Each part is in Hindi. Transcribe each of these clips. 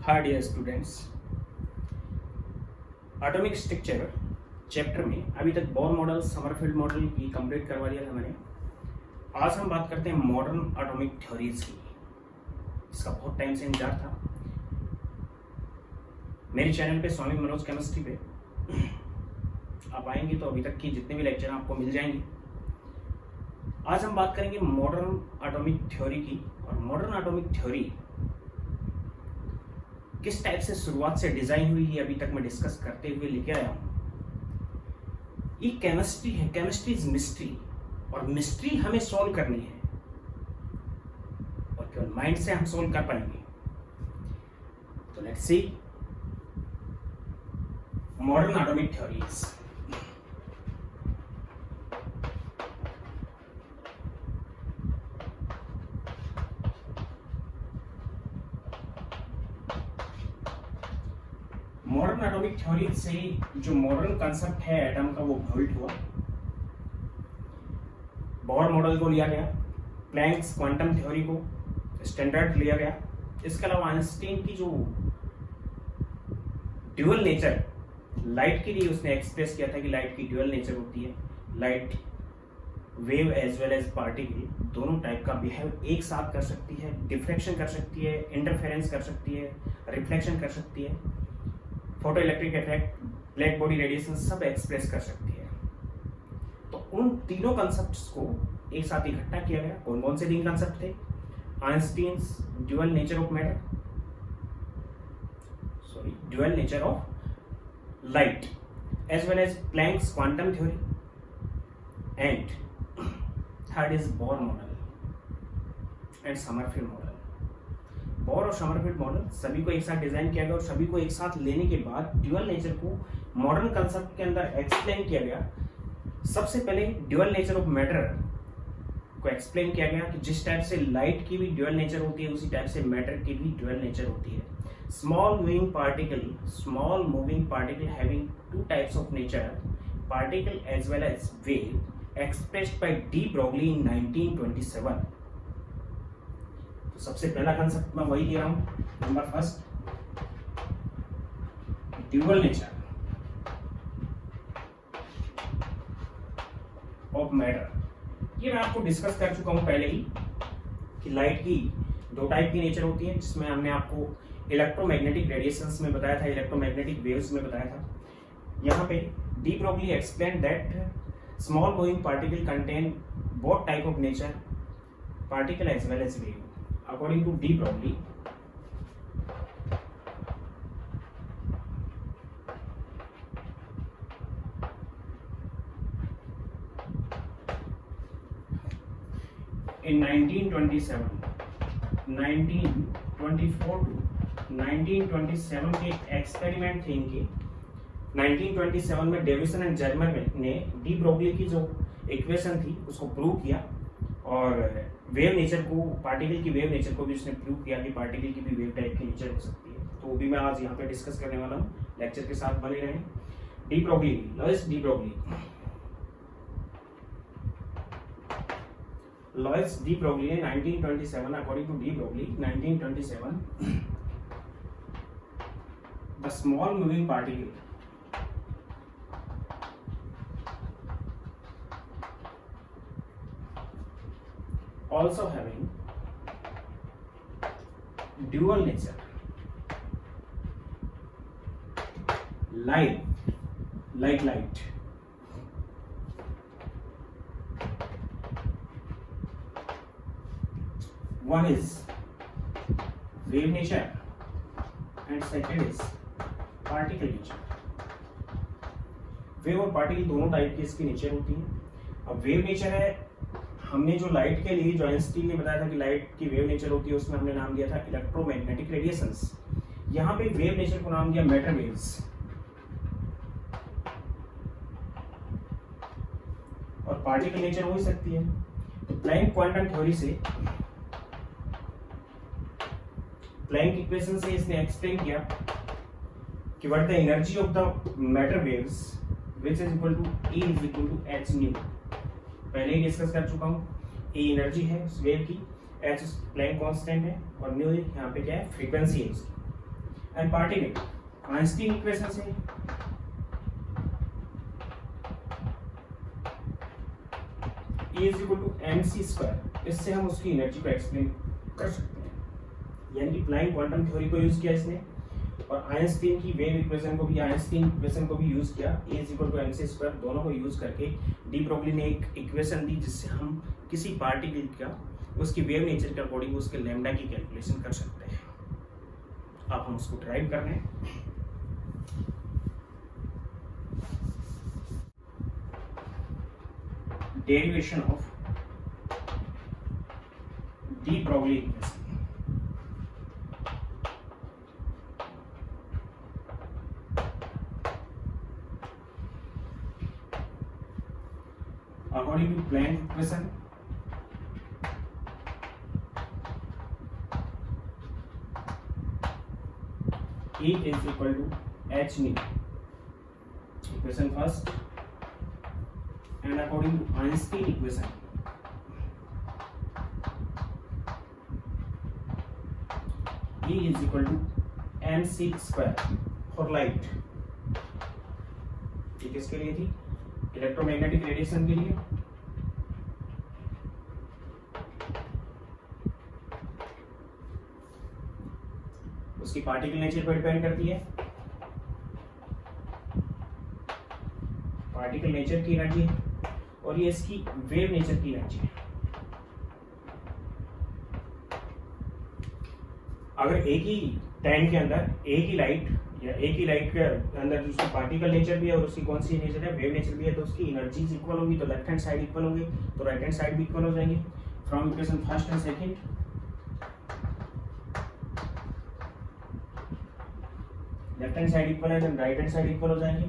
हाय dear students, atomic structure chapter में अभी तक बोर मॉडल, समरफील्ड मॉडल की कंप्लीट करवा दिया था मैंने। आज हम बात करते हैं मॉडर्न एटॉमिक थ्योरीज की। इसका बहुत टाइम से इंतजार था। मेरे चैनल पे स्वामी मनोज केमिस्ट्री पे आप आएंगे तो अभी तक की जितने भी लेक्चर आपको मिल जाएंगे। आज हम बात करेंगे मॉडर्न एटॉमिक थ्योरी की। और मॉडर्न एटॉमिक थ्योरी किस टाइप से शुरुआत से डिजाइन हुई है अभी तक मैं डिस्कस करते हुए लेके आया हूं। ये केमिस्ट्री है, केमिस्ट्री इज मिस्ट्री, और मिस्ट्री हमें सॉल्व करनी है और केवल माइंड से हम सॉल्व कर पाएंगे। तो let's see modern atomic theories. Modern atomic theory से जो मॉडर्न कंसेप्ट है एटम का वो बिल्ड हुआ। बोर मॉडल को लिया गया, प्लैंक्स क्वांटम थ्योरी को स्टैंडर्ड लिया गया। इसके अलावा आइंस्टीन की जो ड्यूअल नेचर लाइट के लिए उसने एक्सप्रेस किया था कि लाइट की ड्यूअल नेचर होती है, light wave as well as particle दोनों टाइप का बिहेव एक साथ कर सकती है, डिफ्रेक्शन कर सकती है, इंटरफेरेंस कर सकती है, रिफ्लेक्शन कर सकती है, photo electric effect, black body radiation सब एक्सप्रेस कर सकती है। तो उन तीनों कंसेप्ट्स को एक साथ इकट्ठा किया गया। कौन कौन से तीन कंसेप्ट थे? Einstein's dual nature of matter, dual nature of light, as well as Planck's quantum theory, and third is Bohr model and Sommerfeld model. Bohr और समरफील्ड मॉडल सभी को एक साथ डिजाइन किया गया और सभी को एक साथ लेने के बाद ड्यूअल नेचर को मॉडर्न कंसेप्ट के अंदर एक्सप्लेन किया गया। सबसे पहले ड्यूअल नेचर ऑफ मैटर को एक्सप्लेन किया गया कि जिस टाइप से लाइट की भी ड्यूअल नेचर होती है उसी टाइप से मैटर की भी ड्यूअल नेचर होती है। Small moving particle having two types of nature, particle as well as wave, expressed by de Broglie in 1927। तो सबसे पहला कंसेप्ट मैं वही दे रहा हूं, number first, dual nature of matter. ये मैं आपको डिस्कस कर चुका हूं पहले ही कि लाइट की दो टाइप की नेचर होती है, जिसमें हमने आपको इलेक्ट्रोमैग्नेटिक रेडिएशंस में बताया था, इलेक्ट्रोमैग्नेटिक वेव्स में बताया था। यहाँ पे de Broglie explain that small moving particle contain both type of nature, particle as well as wave. According to D. Broglie, in 1927, 1924 to 1927 के एक्सपेरिमेंट थे इनके। 1927 में डेविसन एंड जर्मर ने डी ब्रोगली की जो इक्वेशन थी उसको प्रूव किया और वेव नेचर को, पार्टिकल की वेव नेचर को भी उसने प्रूव किया कि पार्टिकल की भी वेव टाइप की नेचर हो सकती है। तो वो भी मैं आज यहाँ पे डिस्कस करने वाला हूँ, लेक्चर के साथ बने रहें। De Broglie, Louis de Broglie, Louis de Broglie ने 1927, according to de Broglie 1927, the small moving particle also having dual nature, light like light, one is wave nature and second is particle nature। Wave और पार्टिकल दोनों टाइप की इसकी नेचर होती है। अब वेव नेचर है, हमने जो लाइट के लिए, जो आइंस्टीन ने बताया था कि लाइट की वेव नेचर होती है, उसमें हमने नाम दिया था इलेक्ट्रोमैग्नेटिक रेडिएशंस। यहां पे वेव नेचर को नाम दिया मैटर वेव्स। और पार्टिकल नेचर हो ही सकती है। तो प्लैंक क्वांटम थ्योरी से, प्लैंक इक्वेशन से इसने एक्सप्लेन किया कि what the energy of the matter waves which is equal to E is equal to h nu. पहले ही डिस्कस कर चुका हूँ। ए एनर्जी है उस वेव की, एच प्लैंक कांस्टेंट है और न्यू यहाँ पे क्या है, फ्रीक्वेंसी है उसकी। एंड पार्टिकल आइंस्टीन इक्वेशन से E is equal to mc square, इससे हम उसकी एनर्जी को एक्सप्लेन कर सकते हैं, यानी कि प्लैंक क्वांटम थ्योरी को यूज किया इसने और आइंस्टीन की वेव इक्वेशन को भी यूज किया। E is equal to mc square दोनों को यूज करके डी ब्रोगली ने एक इक्वेशन दी जिससे हम किसी पार्टिकल का उसकी वेव नेचर के अकॉर्डिंग उसके लैम्डा की कैलकुलेशन कर सकते हैं। अब हम उसको ड्राइव कर रहे हैं। Derivation of D Broglie equation. According to Planck equation, E is equal to h nu, equation first, and according to Einstein equation, E is equal to mc square for light। ये किसके लिए थी? इलेक्ट्रोमैग्नेटिक रेडिएशन के लिए। उसकी पार्टिकल नेचर पर डिपेंड करती है, पार्टिकल नेचर की एनर्जी है और ये इसकी वेव नेचर की एनर्जी है। अगर एक ही टैंक के अंदर एक ही लाइट या एक ही लाइट के अंदर जो उसकी पार्टिकल नेचर भी है और उसकी कौन सी नेचर है, वेव नेचर भी है, तो उसकी एनर्जीज इक्वल होगी, तो लेफ्ट हैंड साइड इक्वल होंगे तो राइट हैंड साइड भी इक्वल हो जाएंगे। From equation first and second left hand side equal है then right hand side equal हो जाएंगे।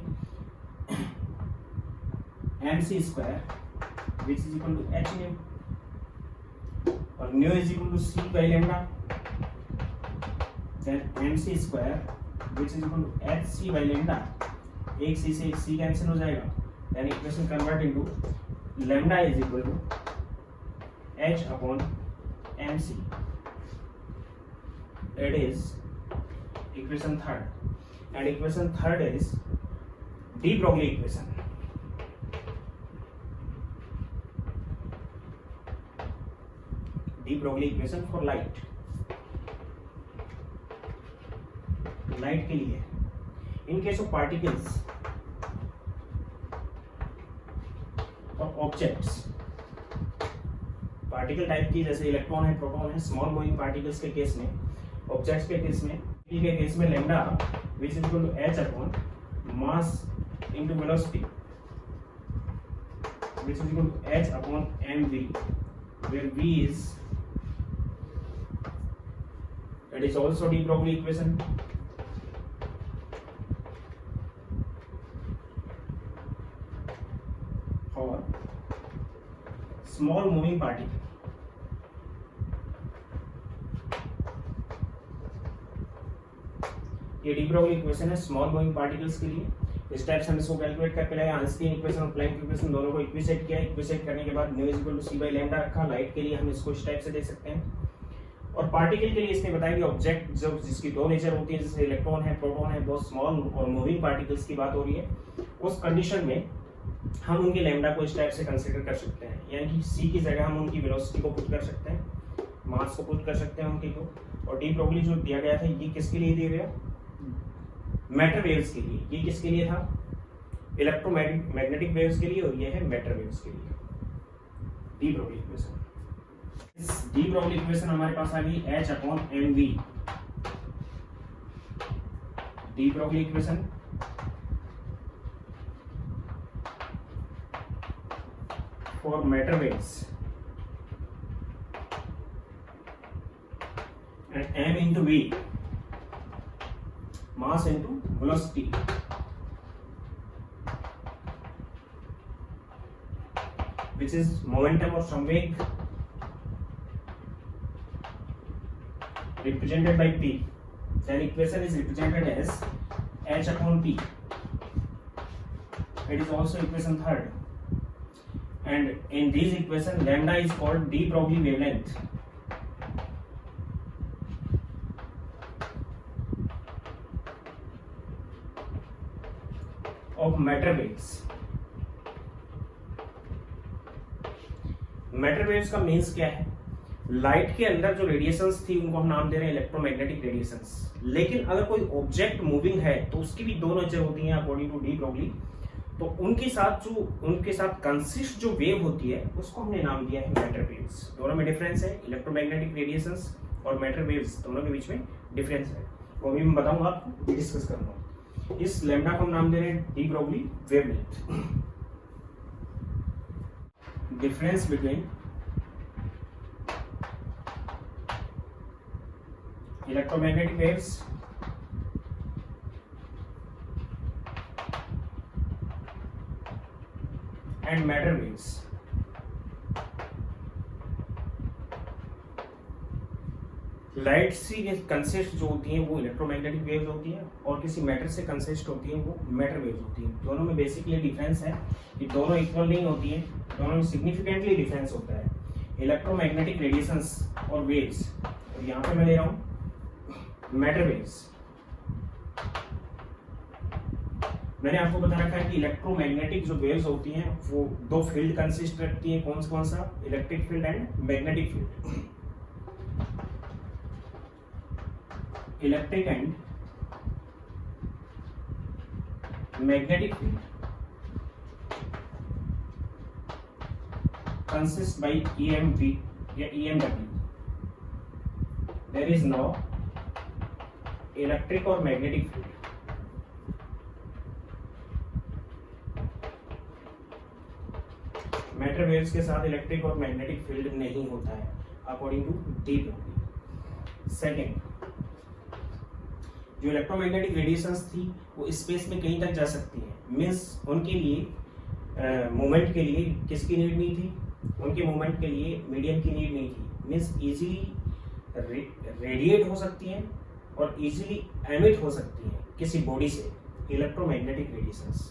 mc square which is equal to h nu और nu is equal to c by lambda, then mc square which is equal to hc by lambda, एक c से एक c कैंसिल हो जाएगा, then equation convert into lambda is equal to h upon mc, it is equation third, and equation third is de Broglie equation। de Broglie equation for light, लाइट के लिए इन केस ऑफ पार्टिकल्स और ऑब्जेक्ट्स, पार्टिकल टाइप की जैसे इलेक्ट्रॉन है, प्रोटॉन है, स्मॉल मूविंग पार्टिकल्स के केस में, ऑब्जेक्ट्स के केस में lambda which is equal to h upon mass into velocity which is equal to h upon mv, where v is, it is also de Broglie equation। और स्मॉल मूविंग पार्टिकल, ये डी ब्रोगली इक्वेशन है स्मॉल मूविंग पार्टिकल्स के लिए। इस टाइप से हम इसको कैलकुलेट करके लाए, आइंस्टीन इक्वेशन और प्लैंक इक्वेशन दोनों को इक्विसेट किया, इक्विसेट करने के बाद nu is equal to c by lambda रखा। लाइट के लिए हम इसको इस टाइप से दे सकते हैं और पार्टिकल के लिए इसने बताया कि ऑब्जेक्ट जो जिसकी दो नेचर होती है, जैसे इलेक्ट्रॉन है, प्रोटॉन है, बहुत स्मॉल और मूविंग पार्टिकल्स की बात हो रही है, उस कंडीशन में हम उनके लैम्डा को इस टाइप से कंसीडर कर सकते हैं, यानी कि c की जगह हम उनकी वेलोसिटी को पुट कर सकते हैं, मास को पुट कर सकते हैं उनकी को। और डी ब्रोगली जो दिया गया था ये किसके लिए दिया गया? मैटर वेव्स के लिए। ये किसके लिए था? इलेक्ट्रोमैग्नेटिक वेव्स के लिए, और ये है मैटर वेव्स के लिए। डी ब्रोगली इक्वेशन, इस डी ब्रोगली इक्वेशन हमारे पास आ गई h upon mv। D Broglie equation for matter waves and m into v, mass into velocity, which is momentum or samveg represented by p, then equation is represented as h upon p, it is also equation third, and in this equation lambda is called de Broglie wavelength। Of matter waves. Matter waves का मीन्स क्या है? लाइट के अंदर जो रेडिएशंस थी उनको हम नाम दे रहे हैं इलेक्ट्रोमैग्नेटिक रेडिएशंस। लेकिन अगर कोई ऑब्जेक्ट मूविंग है तो उसकी भी दो नेचर होती हैं अकॉर्डिंग टू डी ब्रोगली। तो उनके साथ कंसिस्ट जो वेव होती है उसको हमने नाम दिया है मैटर वेव्स। दोनों में डिफरेंस है, इलेक्ट्रोमैग्नेटिक रेडिएशंस और मैटर वेव्स दोनों के बीच में डिफरेंस है, वो भी मैं बताऊंगा आपको, डिस्कस करूंगा। इस लैम्डा को हम नाम दे रहे हैं de Broglie wavelength. Difference between electromagnetic waves and matter waves। Light से कंसिस्ट जो होती हैं वो इलेक्ट्रोमैग्नेटिक वेव्स होती हैं और किसी मैटर से कंसिस्ट होती हैं वो मैटर वेव्स होती हैं। दोनों में बेसिकली डिफरेंस है कि दोनों इक्वल नहीं होती हैं, दोनों में सिग्निफिकेंटली डिफरेंस होता है। इलेक्ट्रोमैग्नेटिक रेडिएशंस और वेव्स, और यहाँ पे मैं ले रहा हूँ मैटर वेव्स। मैंने आपको बता रखा है कि इलेक्ट्रोमैग्नेटिक जो वेव्स होती हैं वो दो फील्ड कंसिस्ट करती हैं। कौन सा? Electric field and magnetic field. Electric and magnetic field consist by EMV या EMW। There is no electric और मैग्नेटिक फील्ड। मैटर वेव्स के साथ इलेक्ट्रिक और मैग्नेटिक फील्ड नहीं होता है according to de Broglie. Second, जो इलेक्ट्रोमैग्नेटिक रेडिएशंस थी वो स्पेस में कहीं तक जा सकती है, मीन्स उनके लिए मूवमेंट के लिए किसकी नीड नहीं थी? उनके मूवमेंट के लिए मीडियम की नीड नहीं थी, मीन्स इजीली रेडिएट हो सकती हैं और इजीली एमिट हो सकती हैं किसी बॉडी से इलेक्ट्रोमैग्नेटिक रेडिएशंस,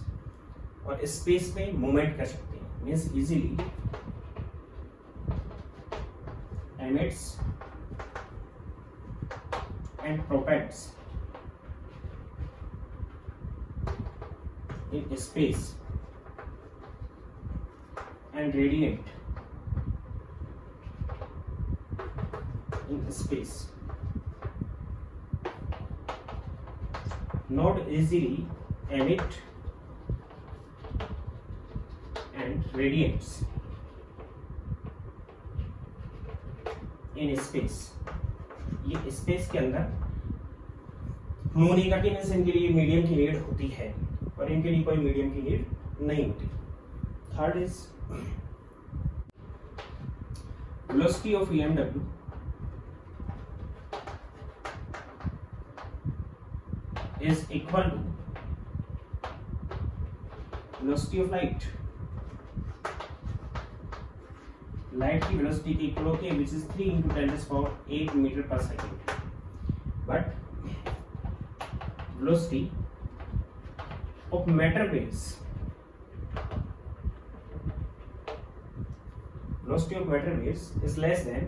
और स्पेस में मूवमेंट कर सकती हैं, means easily emits and propagates in space and radiate in space, not easily emit and radiates in space। ये स्पेस के अंदर मूव नहीं करती, मीन्स इनके लिए मीडियम की नीड होती है और इनके लिए कोई मीडियम की नीड नहीं होती। Third is velocity of EMW is equal to velocity of light. Light की वेलोसिटी की इक्वल होती है, which is 3 × 10⁸ metre per second. But velocity of matter waves, velocity of matter waves is less than,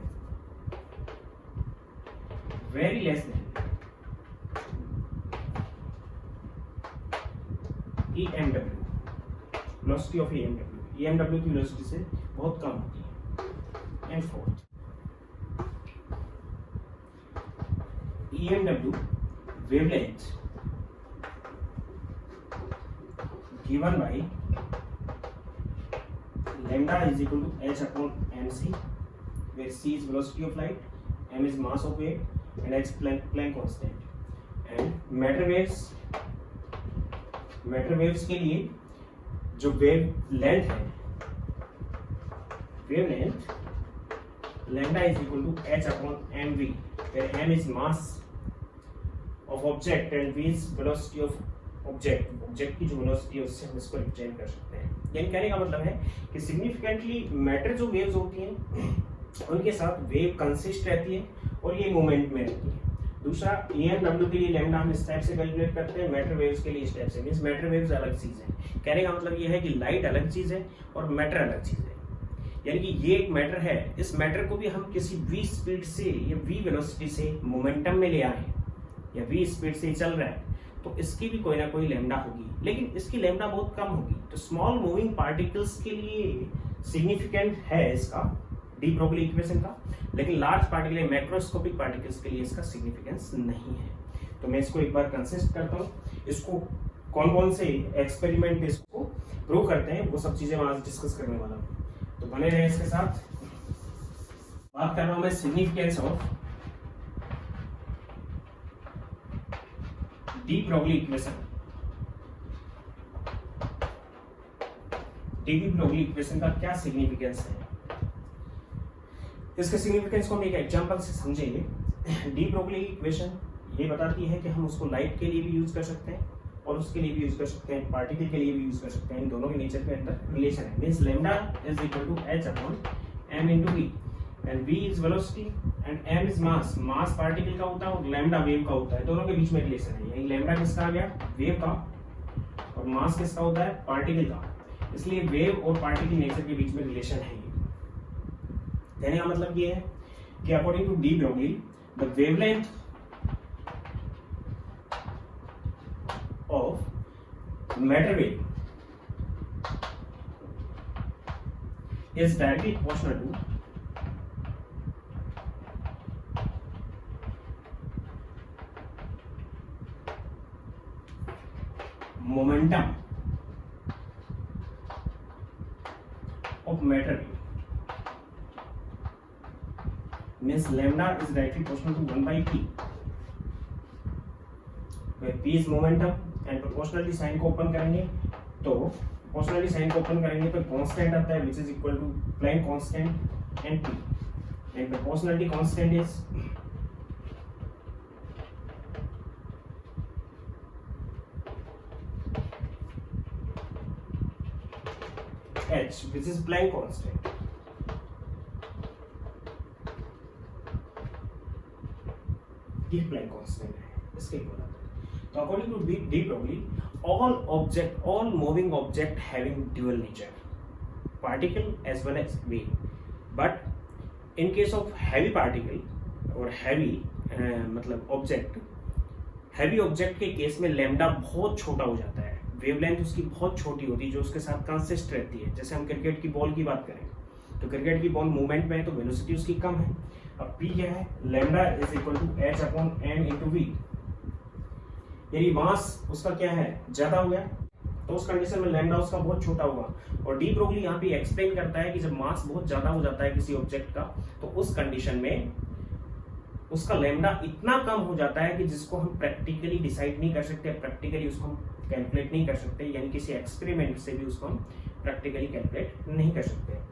very less than EMW, velocity of EMW की velocity से बहुत कम होती है। And fourth, EMW wavelength given by lambda is equal to h upon mc, where c is velocity of light, m is mass of wave, and h Planck constant। and matter waves के लिए जो वेव लेंथ है, wavelength lambda is equal to h upon mv, where m is mass of object and v is velocity of object की जो वेलोसिटी है उससे हम इसको रिप्रेजेंट कर सकते हैं। यानी कहने का मतलब है कि सिग्निफिकेंटली मैटर जो वेव्स होती हैं उनके साथ वेव कंसिस्ट रहती है और ये मूवमेंट में रहती है। दूसरा, EMW के लिए लैम्डा हम इस टाइप से कैलकुलेट करते हैं, मैटर वेव्स के लिए इस टाइप से, मींस मैटर वेव्स अलग चीज है। कहने का मतलब ये है कि लाइट अलग चीज है और मैटर अलग चीज है। यानी कि ये एक मैटर है, इस मैटर को भी हम किसी v स्पीड से या v वेलोसिटी से मोमेंटम में ले आए या v स्पीड से चल रहा है तो इसकी भी कोई ना कोई लैम्डा होगी, लेकिन इसकी लैम्डा बहुत कम होगी। तो स्मॉल मूविंग पार्टिकल्स के लिए सिग्निफिकेंट है इसका डी ब्रोगली इक्वेशन का, लेकिन लार्ज पार्टिकल मैक्रोस्कोपिक पार्टिकल्स के लिए इसका सिग्निफिकेंस नहीं है। तो मैं इसको एक बार कंसिस्ट करता हूँ, इसको कौन कौन से एक्सपेरिमेंट इसको प्रूव करते हैं वो सब चीजें मैं आज डिस्कस करने वाला हूँ। तो बने रहे इसके साथ। बात कर रहा हूँ मैं significance of D Broglie equation. D Broglie equation का क्या सिग्निफिकेंस है, इसके सिग्निफिकेंस को हम एक एग्जांपल से समझेंगे। डी ब्रोगली इक्वेशन ये बताती है कि हम उसको लाइट के लिए भी यूज कर सकते हैं और उसके लिए भी यूज कर सकते हैं, पार्टिकल के लिए भी यूज कर सकते हैं। इन दोनों के नेचर के अंदर रिलेशन है। Means lambda is equal to h upon m into v and v is velocity and m is mass. Mass particle का होता है और लैम्डा वेव का होता है, दोनों के बीच में रिलेशन है। यही लैम्डा किसका आ गया, वेव का, और मास किसका होता है, पार्टिकल का। इसलिए वेव और पार्टिकल नेचर के बीच में रिलेशन है। कहने का मतलब ये है कि according to de Broglie the wavelength of matter wave is directly proportional to momentum of matter wave. Means lambda is directly proportional to 1 by p, where p is momentum and proportionally sign को ओपन करेंगे तो proportionally साइन को ओपन करेंगे तो कांस्टेंट आता है which is equal to Planck constant and p, and proportionality constant is h which is Planck constant. ये Planck constant है, इसके बोला। तो according to D Broglie all moving object having dual nature, particle as well as wave, but in case of heavy particle or heavy मतलब object, heavy object के केस में लैम्डा बहुत छोटा हो जाता है, वेवलेंथ उसकी बहुत छोटी होती है जो उसके साथ कंसिस्ट रहती है। जैसे हम क्रिकेट की बॉल की बात करें तो क्रिकेट की बॉल मूवमेंट में है तो वेलोसिटी उसकी कम है। अब p क्या है, lambda is equal to h upon m into v। यदि मास उसका क्या है, ज्यादा हो गया तो उस कंडीशन में लैम्डा उसका बहुत छोटा होगा। और डी ब्रोगली यहाँ पे एक्सप्लेन करता है कि जब मास बहुत ज्यादा हो जाता है किसी ऑब्जेक्ट का तो उस कंडीशन में उसका लैम्डा इतना कम हो जाता है कि जिसको हम प्रैक्टिकली डिसाइड नहीं कर सकते, प्रैक्टिकली उसको हम कैलकुलेट नहीं कर सकते, यानी किसी एक्सपेरिमेंट से भी उसको हम प्रैक्टिकली कैलकुलेट नहीं कर सकते।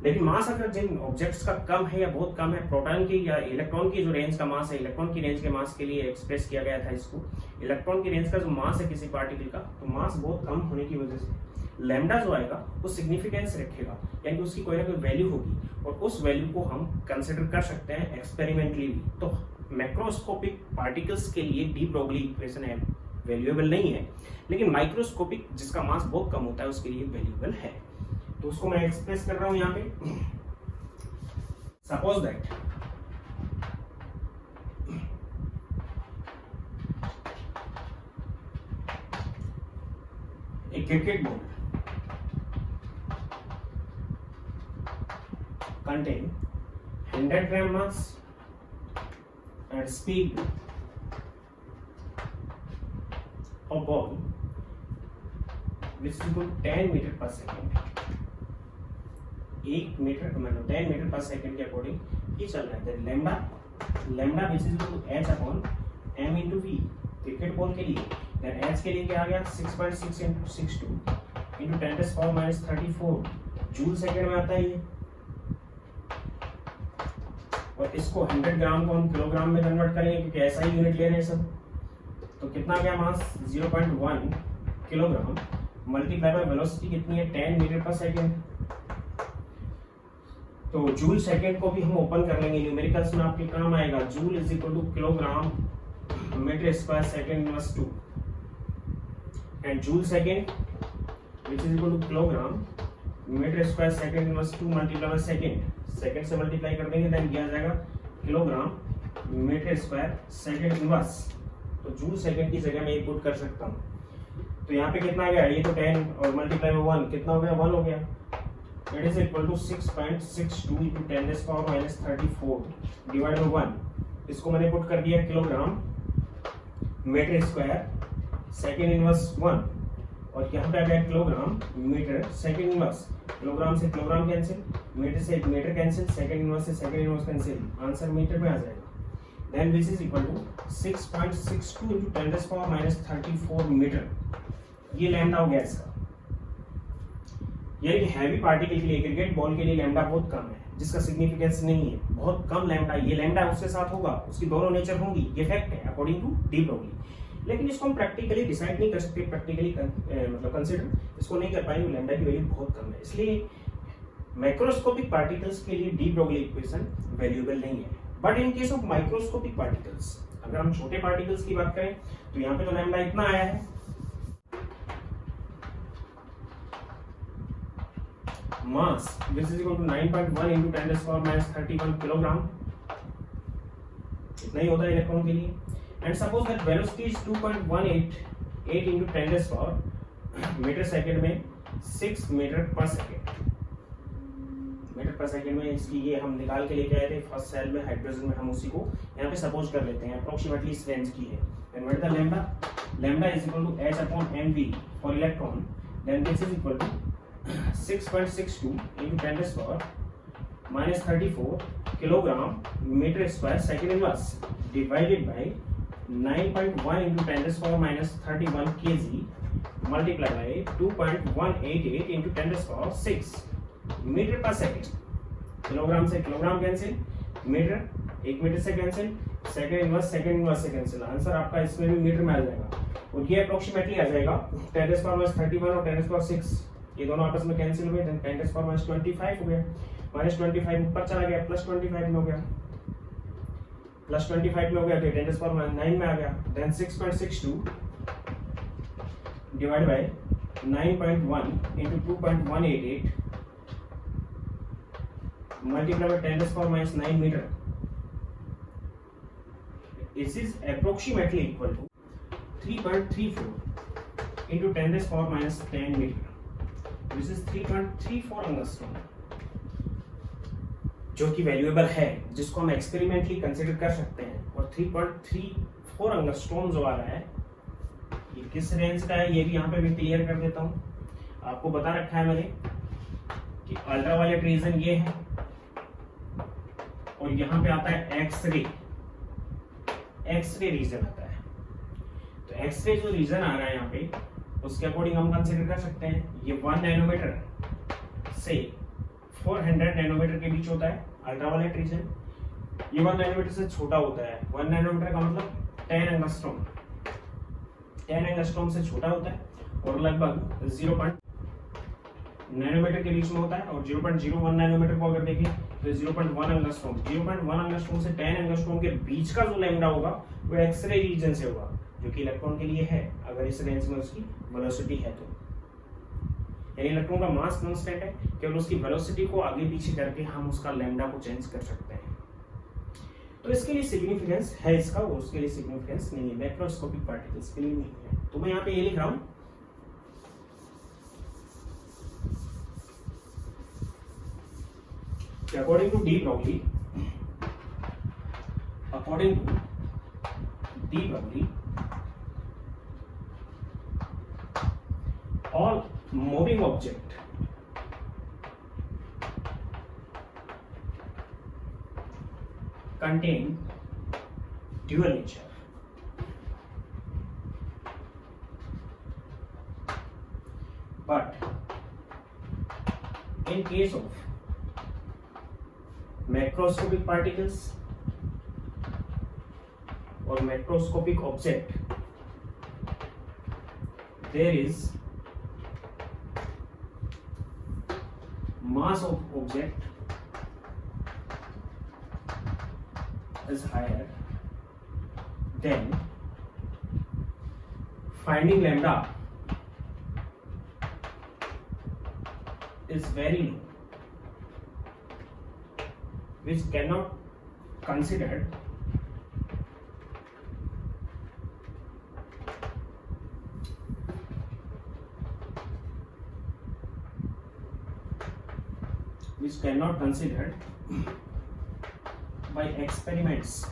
लेकिन मास अगर जिन ऑब्जेक्ट्स का कम है या बहुत कम है, प्रोटॉन की या इलेक्ट्रॉन की जो रेंज का मास है, इलेक्ट्रॉन की रेंज के मास के लिए एक्सप्रेस किया गया था इसको। इलेक्ट्रॉन की रेंज का जो मास है किसी पार्टिकल का, तो मास बहुत कम होने की वजह से लैम्डा जो आएगा वो सिग्निफिकेंस रखेगा, यानी कि उसकी कोई ना कोई वैल्यू होगी और उस वैल्यू को हम कंसिडर कर सकते हैं एक्सपेरिमेंटली भी। तो मैक्रोस्कोपिक पार्टिकल्स के लिए डी ब्रोगली इक्वेशन है वैल्यूएबल नहीं है, लेकिन माइक्रोस्कोपिक जिसका मास बहुत कम होता है उसके लिए वैल्यूएबल है। तो उसको मैं एक्सप्रेस कर रहा हूं यहां पे। Suppose that a cricket ball contain 100 gram mass and speed of ball which is equal to 10 meter per second। 1 metre मतलब 10 मीटर पर सेकंड के अकॉर्डिंग ये चल रहा है। Lambda which is equal to h upon m into v cricket ball के लिए। देन h के लिए क्या आ गया 6.6 इंटू 62 इंटू 10⁻34 जूल सेकेंड में आता है ये। और इसको 100 ग्राम को हम किलोग्राम में कन्वर्ट करेंगे क्योंकि ऐसा ही यूनिट ले रहे हैं सब। तो कितना गया मास 0.1 किलोग्राम मल्टीप्लाई बाय वेलोसिटी कितनी है 10 मीटर पर सेकेंड। तो जूल सेकेंड को भी हम ओपन कर लेंगे, न्यूमेरिकल्स में आपके काम आएगा। Joule is equal to kilogram metre square second inverse 2 and joule second which is equal to kilogram metre square second inverse 2 multiply by second से मल्टीप्लाई कर देंगे देन दिया जाएगा kilogram metre square second inverse. तो तो जूल सेकंड की जगह मैं ये पुट कर सकता हूँ। तो यहाँ पे कितना आ गया, ये तो 10 और मल्टीप्लाई में 1 कितना हो गया, 1 हो गया। It is equal to 6.62 into 10⁻34 divide by 1। इसको मैंने पुट कर दिया kilogram metre square second inverse 1, और यहाँ पे आ गया kilogram metre second inverse. Kilogram से किलोग्राम कैंसिल, मीटर से मीटर कैंसिल, सेकेंड इनवर्स से second inverse cancel, answer metre में आ जाएगा। Then this is equal to 6.62 into 10⁻34 metre. ये लैम्डा हो गया इसका। यानी हैवी पार्टिकल के लिए, क्रिकेट बॉल के लिए लैम्डा बहुत कम है, जिसका सिग्निफिकेंस नहीं है, बहुत कम लैम्डा। ये लैम्डा उसके साथ होगा, उसकी दोनों नेचर होंगी, ये फैक्ट है अकॉर्डिंग टू डी ब्रोगली। लेकिन इसको हम प्रैक्टिकली डिसाइड नहीं कर सकते, प्रैक्टिकली मतलब कंसीडर इसको नहीं कर पाएंगे, लैम्डा की वैल्यू बहुत कम है। इसलिए मैक्रोस्कोपिक पार्टिकल्स के लिए डी ब्रोगली इक्वेशन वैल्यूएबल नहीं है। But in case of microscopic particles, अगर हम छोटे पार्टिकल्स की बात करें तो यहाँ पे तो लैम्डा इतना आया है, mass this is equal to 9.1 into 10⁻31 kilogram, इतना ही होता है इलेक्ट्रॉन के लिए। And suppose that velocity is 2.188 into 10 metre second में 6 metre per second. Metre per second में इसकी ये हम निकाल के लेके आए थे फर्स्ट सेल में हाइड्रोजन में, हम उसी को यहाँ पे सपोज कर लेते हैं, अप्रोक्सीमेटली इस रेंज की है। And what is the lambda, lambda is equal to h/mv for electron. Then this is equal to 6.62 into 10⁻34 kilogram metre square second inverse divided by 9.1 into 10⁻31 kg multiplied by 2.188 into 10⁻6 metre per second. Kilogram से किलोग्राम कैंसिल, मीटर एक मीटर से कैंसिल, सेकेंड इनवर्स से कैंसिल, आंसर आपका इसमें भी मीटर में आ जाएगा। और ये अप्रोक्सीमेटली आ जाएगा 10⁻31 और 10⁻6, ये दोनों आपस में कैंसिल हुए, देन 10⁻25 हो गया, -25 ऊपर चला गया, +25 में हो गया, +25 में हो गया, तो 10⁻9 में आ गया। Then 6.62 divide by 9.1 into 2.188 multiply by 10⁻9 metre. This is approximately equal to 3.34 into 10⁻10 metre. This is 3.34 angstrom, जो कि वैल्यूएबल है, जिसको हम एक्सपेरिमेंटली कंसीडर कर सकते हैं। और 3.34 एंगस्ट्रॉम जो आ रहा है, ये किस रेंज का है, ये भी यहाँ पे मैं क्लियर कर देता हूँ। आपको बता रखा है मैंने कि अल्ट्रावायलेट रीजन ये है, और यहाँ पे आता है एक्सरे रीजन आता है। तो एक्सरे जो रीजन आ रहा है यहाँ पे, उसके अकॉर्डिंग हम कंसीडर कर सकते हैं ये 1 नैनोमीटर से 400 नैनोमीटर के बीच होता है अल्ट्रावायलेट रीजन। ये 1 नैनोमीटर से छोटा होता है, 1 नैनोमीटर का मतलब 10 एंगस्ट्रॉम से छोटा होता है, और लगभग 0 नैनोमीटर के बीच में होता है। और 0.01 नैनोमीटर को अगर देखें तो 0.1 एंगस्ट्रॉम, 0.1 एंगस्ट्रॉम से 10 एंगस्ट्रॉम के बीच का जो लैम्डा होगा वो एक्सरे रीजन से होगा, जो कि इलेक्ट्रॉन के लिए है, अगर इस रेंज में उसकी वेलोसिटी है तो। यानी इलेक्ट्रॉन का मास कांस्टेंट है, केवल उसकी वेलोसिटी को आगे पीछे करके हम उसका लैम्डा को चेंज कर सकते हैं। तो इसके लिए सिग्निफिकेंस है इसका, और उसके लिए सिग्निफिकेंस नहीं है, मैक्रोस्कोपिक पार्टिकल्स के लिए नहीं है। तो मैं यहाँ पे ये लिख रहा हूं, according to de Broglie, all moving object contain dual nature. But in case of macroscopic particles or macroscopic object, there is mass of object is higher, then finding lambda is very low, which cannot considered which cannot considered by experiments,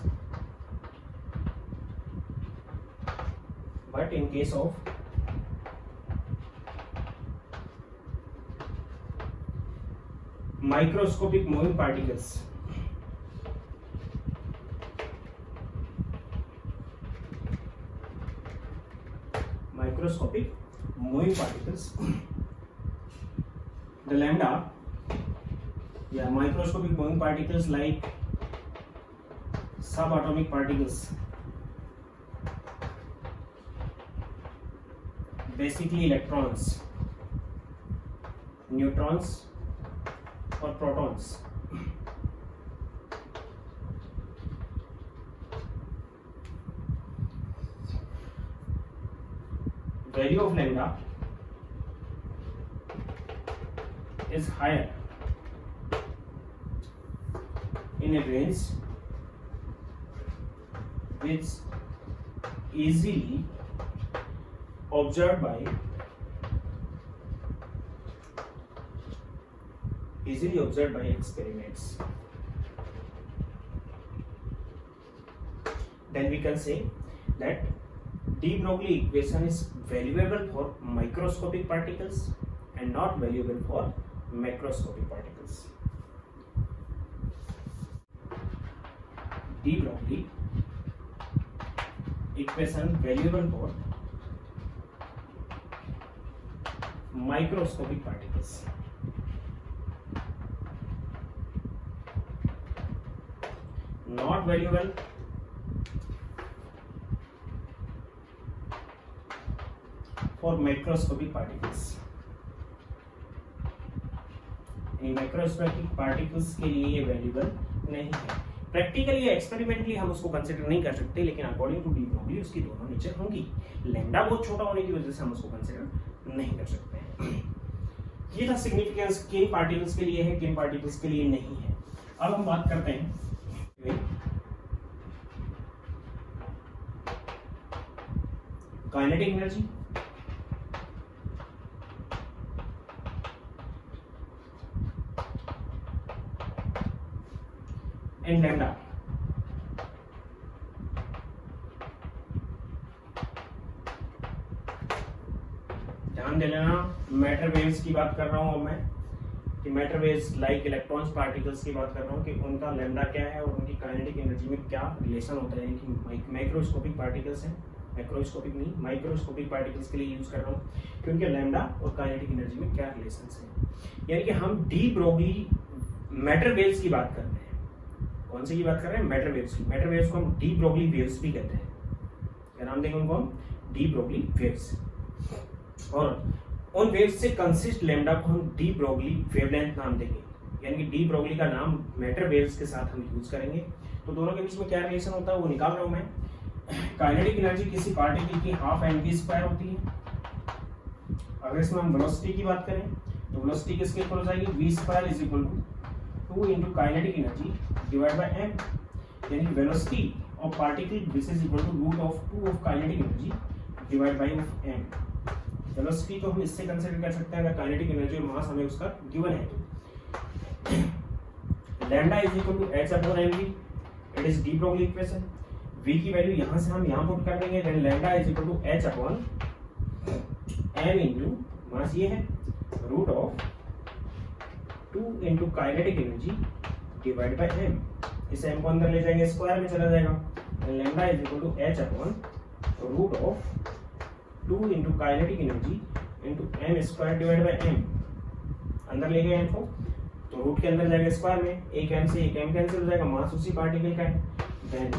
but in case of microscopic moving particles, the lambda, microscopic moving particles like subatomic particles, basically electrons, neutrons or protons. Value of lambda is higher in a range which easily observed by experiments. Then we can say that de Broglie equation is valuable for microscopic particles and not valuable for macroscopic particles. De Broglie equation valuable for microscopic particles, not valuable for macroscopic particles. Microscopic particles के लिए ये वैल्यूबल नहीं है। प्रैक्टिकली या एक्सपेरिमेंटली हम उसको कंसिडर नहीं कर सकते, लेकिन अकॉर्डिंग टू डी ब्रोगली उसकी दोनों नेचर होंगी। लैम्डा बहुत छोटा होने की वजह से हम उसको कंसिडर नहीं कर सकते हैं। ये था सिग्निफिकेंस किन पार्टिकल्स के लिए है, किन पार्टिकल्स के लिए नहीं है। अब हम बात करते हैं काइनेटिक एनर्जी, एंड लैम्डा। ध्यान दे लेना, मैटर वेव्स की बात कर रहा हूं अब मैं, कि matter waves like electrons particles की बात कर रहा हूं कि उनका लैम्डा क्या है और उनकी काइनेटिक एनर्जी में क्या रिलेशन होता है। यानी कि माइक्रोस्कोपिक पार्टिकल्स हैं, मैक्रोस्कोपिक नहीं, माइक्रोस्कोपिक पार्टिकल्स के लिए यूज कर रहा हूं कि उनके लैम्डा और काइनेटिक एनर्जी में क्या रिलेशंस है। यानी कि हम डी ब्रोगली मैटर वेव्स की बात कर रहे हैं। कौन सी की बात कर रहे हैं? मैटर वेव्स की। मैटर वेव्स को हम डी ब्रोगली वेव्स भी कहते हैं। क्या नाम देंगे उनको हम? De Broglie waves. और उन वेव्स से कंसिस्ट लैम्डा को हम डी ब्रोगली वेवलेंथ नाम देंगे। यानी कि डी ब्रोगली का नाम मैटर वेव्स के साथ हम यूज करेंगे। तो दोनों के बीच में क्या रिलेशन होता है वो निकाल रहा हूं मैं। काइनेटिक एनर्जी किसी पार्टिकल की हाफ mv² होती है। अगर इसमें हम वेलोसिटी की बात करें तो वेलोसिटी किसके इक्वल हो जाएगी? v² is equal to 2 into kinetic energy divide by m। यानी velocity of particle this is equal to root of 2 of kinetic energy divide by of m। Velocity को हम इससे कंसीडर कर सकते हैं अगर काइनेटिक एनर्जी और मास हमें उसका गिवन है तो। Lambda is equal to h upon mv, it is de Broglie equation. v की वैल्यू यहां से हम यहां पुट कर देंगे, then lambda is equal to h upon m into mass ये है root of 2 into kinetic energy divide by m। इस m को अंदर ले जाएंगे स्क्वायर में चला जाएगा, then lambda is equal to h upon root of 2 into kinetic energy into m² divide by m। अंदर ले गए m को तो रूट के अंदर जाएगा स्क्वायर में, एक m से एक m कैंसिल हो जाएगा, मास उसी पार्टिकल का है। Then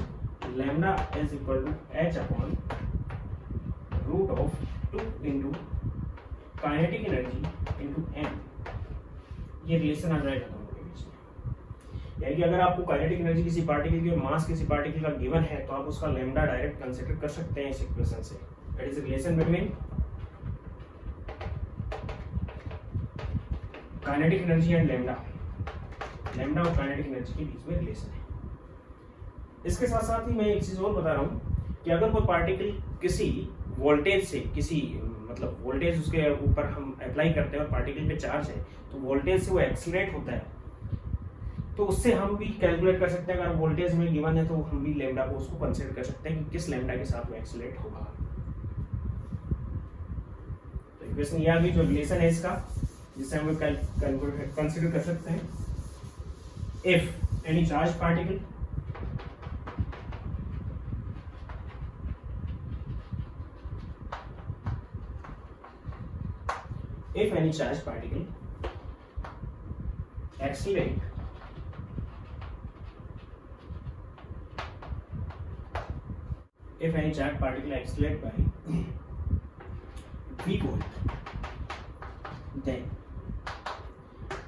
lambda is equal to h upon root of 2 into kinetic energy into m। ये रिलेशन आ जाएगा दोनों के बीच में। यानी कि अगर आपको काइनेटिक एनर्जी किसी पार्टिकल की और मास किसी पार्टिकल का गिवन है तो आप उसका लैम्डा डायरेक्ट कंसीडर कर सकते हैं इस इक्वेशन से। That is the relation between kinetic energy and lambda. Lambda और काइनेटिक एनर्जी के बीच में रिलेशन है। इसके साथ साथ ही मैं एक चीज और बता रहा हूँ कि अगर कोई पार्टिकल किसी वोल्टेज से, किसी मतलब वोल्टेज उसके ऊपर हम अप्लाई करते हैं और पार्टिकल पे चार्ज है तो वोल्टेज से वो एक्सीलरेट होता है तो उससे हम भी कैलकुलेट कर सकते हैं, अगर वोल्टेज में गिवन है तो हम भी लैम्डा को उसको कंसीडर कर सकते हैं कि किस लैम्डा के साथ वो एक्सीलरेट होगा। तो इक्वेशन ये आ गई जो रिलेशन है इसका, जिससे हम कंसीडर कर सकते हैं। If any charge particle accelerate if any charged particle accelerate by v volt, then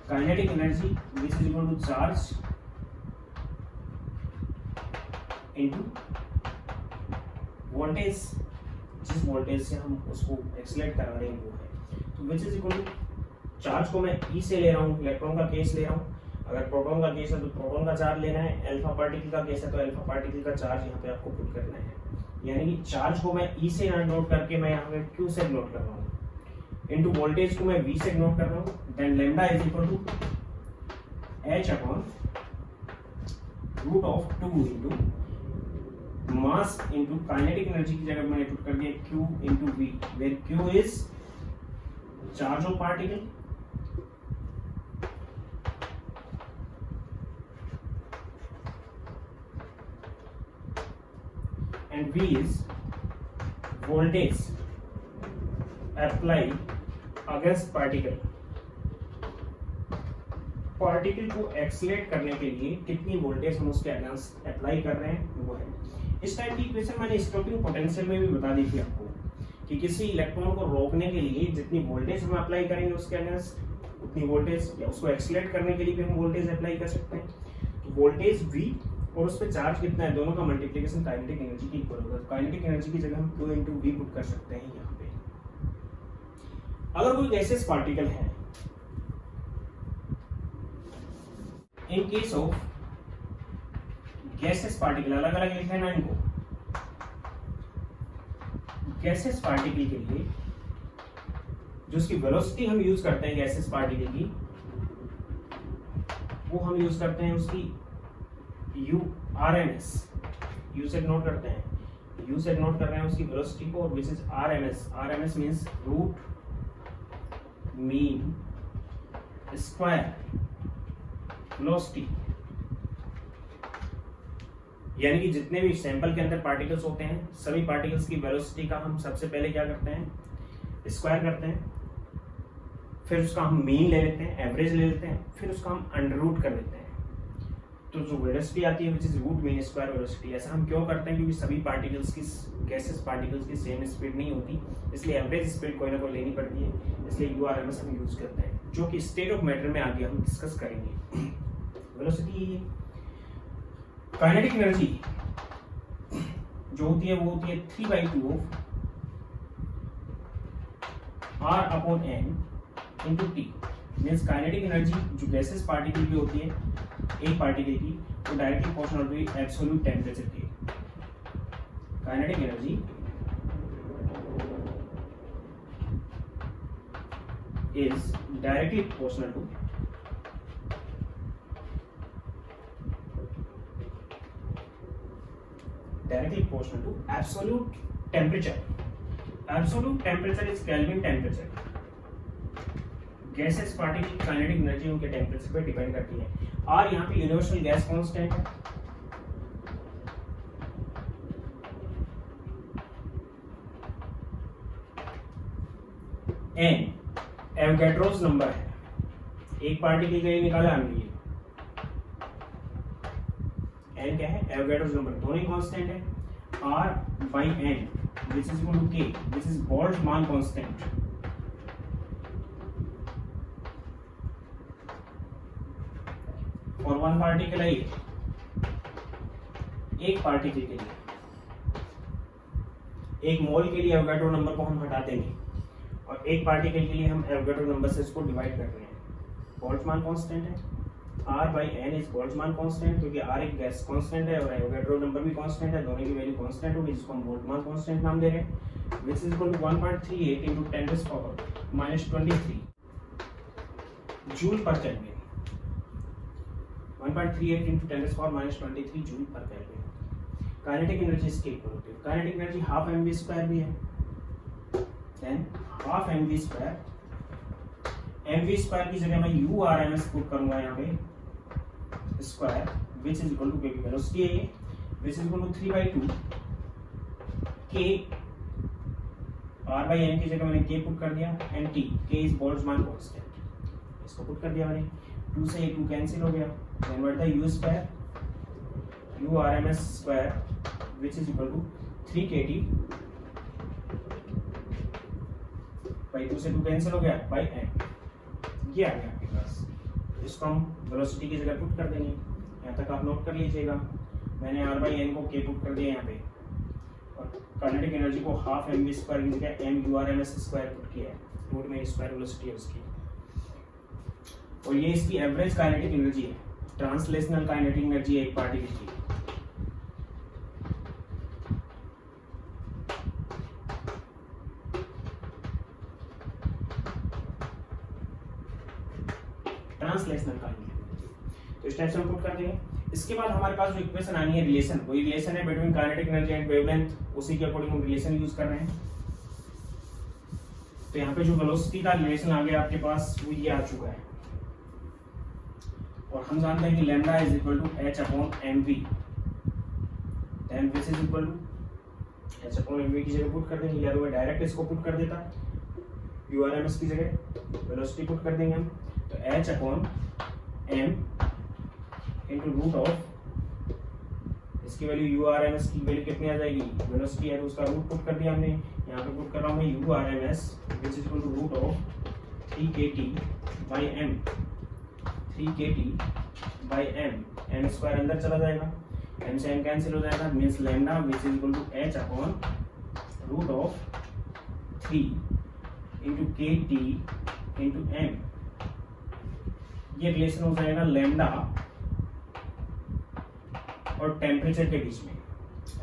kinetic energy which is equal to charge into voltage, जिस वोल्टेज से हम उसको एक्सीलरेट करा रहे हैं वो है, तो which is equal to charge को मैं ई से ले रहा हूँ, इलेक्ट्रॉन का केस ले रहा हूँ, अगर प्रोटॉन का केस है तो प्रोटॉन का चार्ज लेना है, अल्फा पार्टिकल का केस है तो अल्फा पार्टिकल का चार्ज यहाँ पे आपको पुट करना है। यानी कि चार्ज को मैं ई से नोट करके मैं यहाँ पे क्यू से नोट कर रहा हूँ, इनटू वोल्टेज को मैं वी से नोट कर रहा हूँ, then lambda is equal to h upon root of 2 into mass into kinetic energy की जगह मैंने पुट कर दिया Q into V, where Q is charge of particle and V is voltage applied against particle। Particle को एक्सीलरेट करने के लिए कितनी वोल्टेज हम उसके अगेंस्ट अप्लाई कर रहे हैं वो है। इस टाइप की इक्वेशन मैंने स्टॉपिंग पोटेंशियल में भी बता दी थी आपको कि किसी इलेक्ट्रॉन को रोकने के लिए जितनी वोल्टेज हम अप्लाई करेंगे उसके अगेंस्ट उतनी वोल्टेज, या उसको एक्सीलरेट करने के लिए भी हम वोल्टेज अप्लाई कर सकते हैं। तो वोल्टेज V और उस पर चार्ज कितना है, दोनों का मल्टीप्लिकेशन काइनेटिक एनर्जी की इक्वल होगा। काइनेटिक एनर्जी की जगह हम Q इंटू V पुट कर सकते हैं यहाँ पे। अगर कोई गैसेस पार्टिकल है, इन केस ऑफ गैसेस पार्टिकल, अलग अलग लिखना है ना इनको, गैसेस पार्टिकल के लिए जो उसकी वेलोसिटी हम यूज करते हैं गैसेस पार्टिकल की, वो हम यूज करते हैं उसकी RMS, यू से नोट करते हैं, यू से नोट कर रहे हैं उसकी वेलोसिटी को, which is RMS means root mean square velocity. यानी कि जितने भी सैंपल के अंदर पार्टिकल्स होते हैं सभी पार्टिकल्स की वेलोसिटी का हम सबसे पहले क्या करते हैं, स्क्वायर करते हैं, फिर उसका हम मीन ले लेते हैं, एवरेज ले लेते हैं, फिर उसका हम अंडर रूट कर लेते हैं। तो जो वेलोसिटी आती है which is root mean square velocity. ऐसा हम क्यों करते हैं, क्योंकि सभी पार्टिकल्स की, गैसेस पार्टिकल्स की सेम स्पीड नहीं होती, इसलिए एवरेज स्पीड कोई ना कोई लेनी पड़ती है, इसलिए URMS हम यूज करते हैं, जो कि स्टेट ऑफ मैटर में आगे हम डिस्कस करेंगे। वेलोसिटी, काइनेटिक एनर्जी जो होती है वो होती है 3/2 R upon N into T। Means kinetic energy जो गैसेस पार्टिकल की होती है एक पार्टिकल की, वो डायरेक्टली प्रोपोर्शनल होती है एब्सोल्यूट टेम्परेचर के। Kinetic energy is directly proportional to absolute temperature। Absolute temperature is Kelvin temperature। Gases particle की काइनेटिक एनर्जी उनके टेम्परेचर पे डिपेंड करती है। और यहाँ पे यूनिवर्सल गैस कांस्टेंट है, एन एवोगैड्रोस नंबर है, एक पार्टिकल के लिए निकाला हमने ये, एन क्या है, एवोगैड्रोस नंबर, दोनों ही कांस्टेंट है। R by N which is equal to K, this is Boltzmann constant। और वन पार्टिकल है एक पार्टिकल के लिए, एक मोल के लिए एवोगैड्रो नंबर को हम हटा देंगे और एक पार्टिकल के लिए हम एवोगैड्रो नंबर से इसको डिवाइड कर रहे हैं। बोल्ट्जमान कांस्टेंट है, R by N is Boltzmann constant, क्योंकि R एक गैस कांस्टेंट है और एवोगैड्रो नंबर भी कांस्टेंट है, दोनों की वैल्यू कांस्टेंट होगी, जिसको हम बोल्ट्जमान कांस्टेंट नाम दे रहे हैं, which is equal to 1.38 into 10⁻⁻23 joule per kelvin. 1.38 into 10⁻⁻23 joule per kelvin. Kinetic energy इसकी इक्वल होती है। Kinetic energy half mv square भी है, then half mv square, mv square की जगह मैं urms पुट करूंगा यहाँ पे square which is equal to k की वेलोसिटी है ये, which is equal to 3/2 k r by n की जगह मैंने k पुट कर दिया and t, k is Boltzmann constant, इसको पुट कर दिया मैंने, 2 से 2 कैंसिल हो गया, then what the u square urms square which is equal to 3 kT by 2 से 2 कैंसिल हो गया by n, ये आ गया आपके पास। इसको हम वेलोसिटी की जगह पुट कर देंगे, यहाँ तक आप नोट कर लीजिएगा। मैंने r by n को k पुट कर दिया यहाँ पे, और काइनेटिक एनर्जी को हाफ mv स्क्वायर की जगह m urms स्क्वायर पुट किया है, रूट में स्क्वायर वेलोसिटी है उसकी, और ये इसकी एवरेज काइनेटिक एनर्जी है, ट्रांसलेशनल काइनेटिक एनर्जी है एक पार्टिकल की। ट्रांसलेशनल काइनेटिक एनर्जी, तो इस टाइप से हम पुट कर देंगे। इसके बाद हमारे पास जो इक्वेशन आनी है रिलेशन, वही रिलेशन है between kinetic energy and wavelength, उसी के अकॉर्डिंग हम रिलेशन यूज कर रहे हैं। तो यहाँ पे जो वेलोसिटी का रिलेशन आ गया आपके पास वो ये आ चुका है, और हम जानते हैं कि lambda is equal to h/mv, then this is equal to h/mv की जगह पुट कर देंगे, या तो मैं डायरेक्ट इसको पुट कर देता urms की जगह वेलोसिटी पुट कर देंगे हम, तो h/m इंटू रूट ऑफ, इसकी वैल्यू urms की वैल्यू कितनी आ जाएगी, वेलोसिटी है तो उसका रूट पुट कर दिया हमने, यहाँ पे पुट कर रहा हूँ मैं urms which is equal to root of 3 kT by m, 3 kT by m, m square अंदर चला जाएगा, m से m कैंसिल हो जाएगा, means lambda which is equal to h root of 3 into kT into m, ये रिलेशन हो जाएगा लैम्डा और टेम्परेचर के बीच में,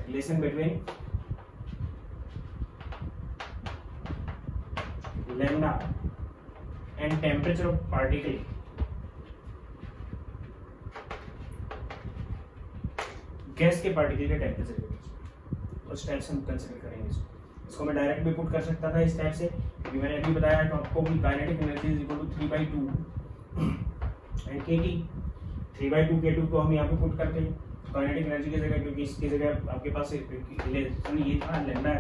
relation between lambda and temperature of particle, gas के पार्टिकल के टेम्परेचर के बीच में, उस टाइप से हम कंसिडर करेंगे इसको मैं डायरेक्ट भी पुट कर सकता था इस टाइप से, क्योंकि मैंने अभी बताया तो आपको कि kinetic energy is equal to 3/2 and kT, 3/2 k2 को हम यहाँ पे पुट करते हैं काइनेटिक एनर्जी की जगह, क्योंकि इसकी जगह आपके पास रिलेशन ये था lambda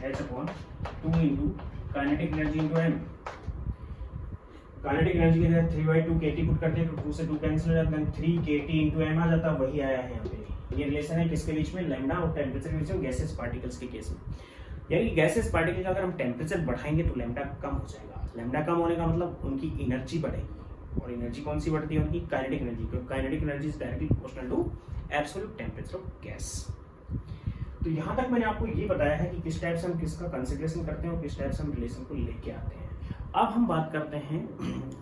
h/2 into kinetic energy into m, kinetic energy की जगह 3/2 kT पुट करते हैं तो 2 से 2 कैंसिल हो जाता है, 3 kT इंटू m आ जाता, वही आया है यहाँ पे। ये रिलेशन है किसके बीच में, लैम्डा और टेम्परेचर के बीच में, गैसेस पार्टिकल्स के केस में। यानी गैसेस पार्टिकल का अगर हम टेम्परेचर बढ़ाएंगे तो लैम्डा कम हो जाएगा, लैम्डा कम होने का मतलब उनकी एनर्जी बढ़ेगी, और एनर्जी कौन सी बढ़ती है उनकी, काइनेटिक एनर्जी, क्योंकि kinetic energy is directly proportional to absolute temperature of gas. तो यहाँ तक मैंने आपको ये बताया है कि किस टाइप से हम किसका कंसिडरेशन करते हैं और किस टाइप से हम रिलेशन को लेके आते हैं। अब हम बात करते हैं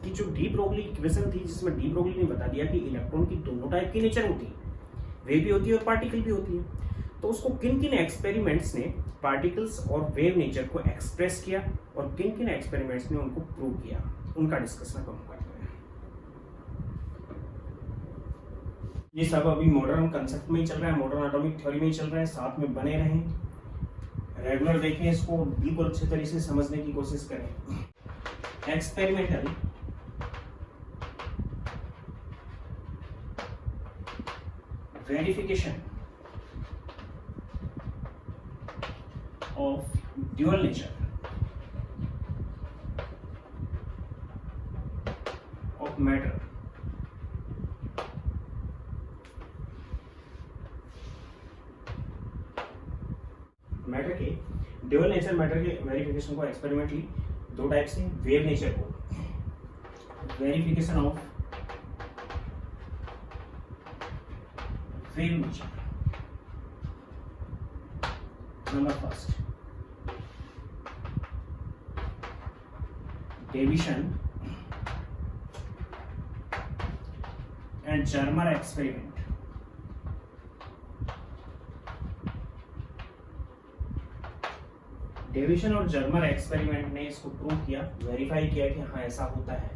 कि जो डी ब्रोगली इक्वेशन थी, जिसमें डी ब्रोगली ने बता दिया कि इलेक्ट्रॉन की दोनों टाइप की नेचर होती है, वेव भी होती है और पार्टिकल भी होती है, तो उसको किन किन एक्सपेरिमेंट्स ने पार्टिकल्स और वेव नेचर को एक्सप्रेस किया और किन किन एक्सपेरिमेंट्स ने उनको प्रूव किया, उनका डिस्कशन हम करते हैं। ये सब अभी मॉडर्न कंसेप्ट में ही चल रहा है, मॉडर्न एटॉमिक थ्योरी में ही चल रहा है, साथ में बने रहें, रेगुलर देखें, इसको बिल्कुल अच्छे तरीके से समझने की कोशिश करें। Experimental verification of dual nature of matter, matter के ड्यूअल नेचर मैटर के वेरिफिकेशन को एक्सपेरिमेंटली दो टाइप से, वेव नेचर को verification of wave nature, number first Davison and Germer experiment. Davisson और जर्मर एक्सपेरिमेंट ने इसको प्रूव किया, वेरीफाई किया कि हाँ ऐसा होता है।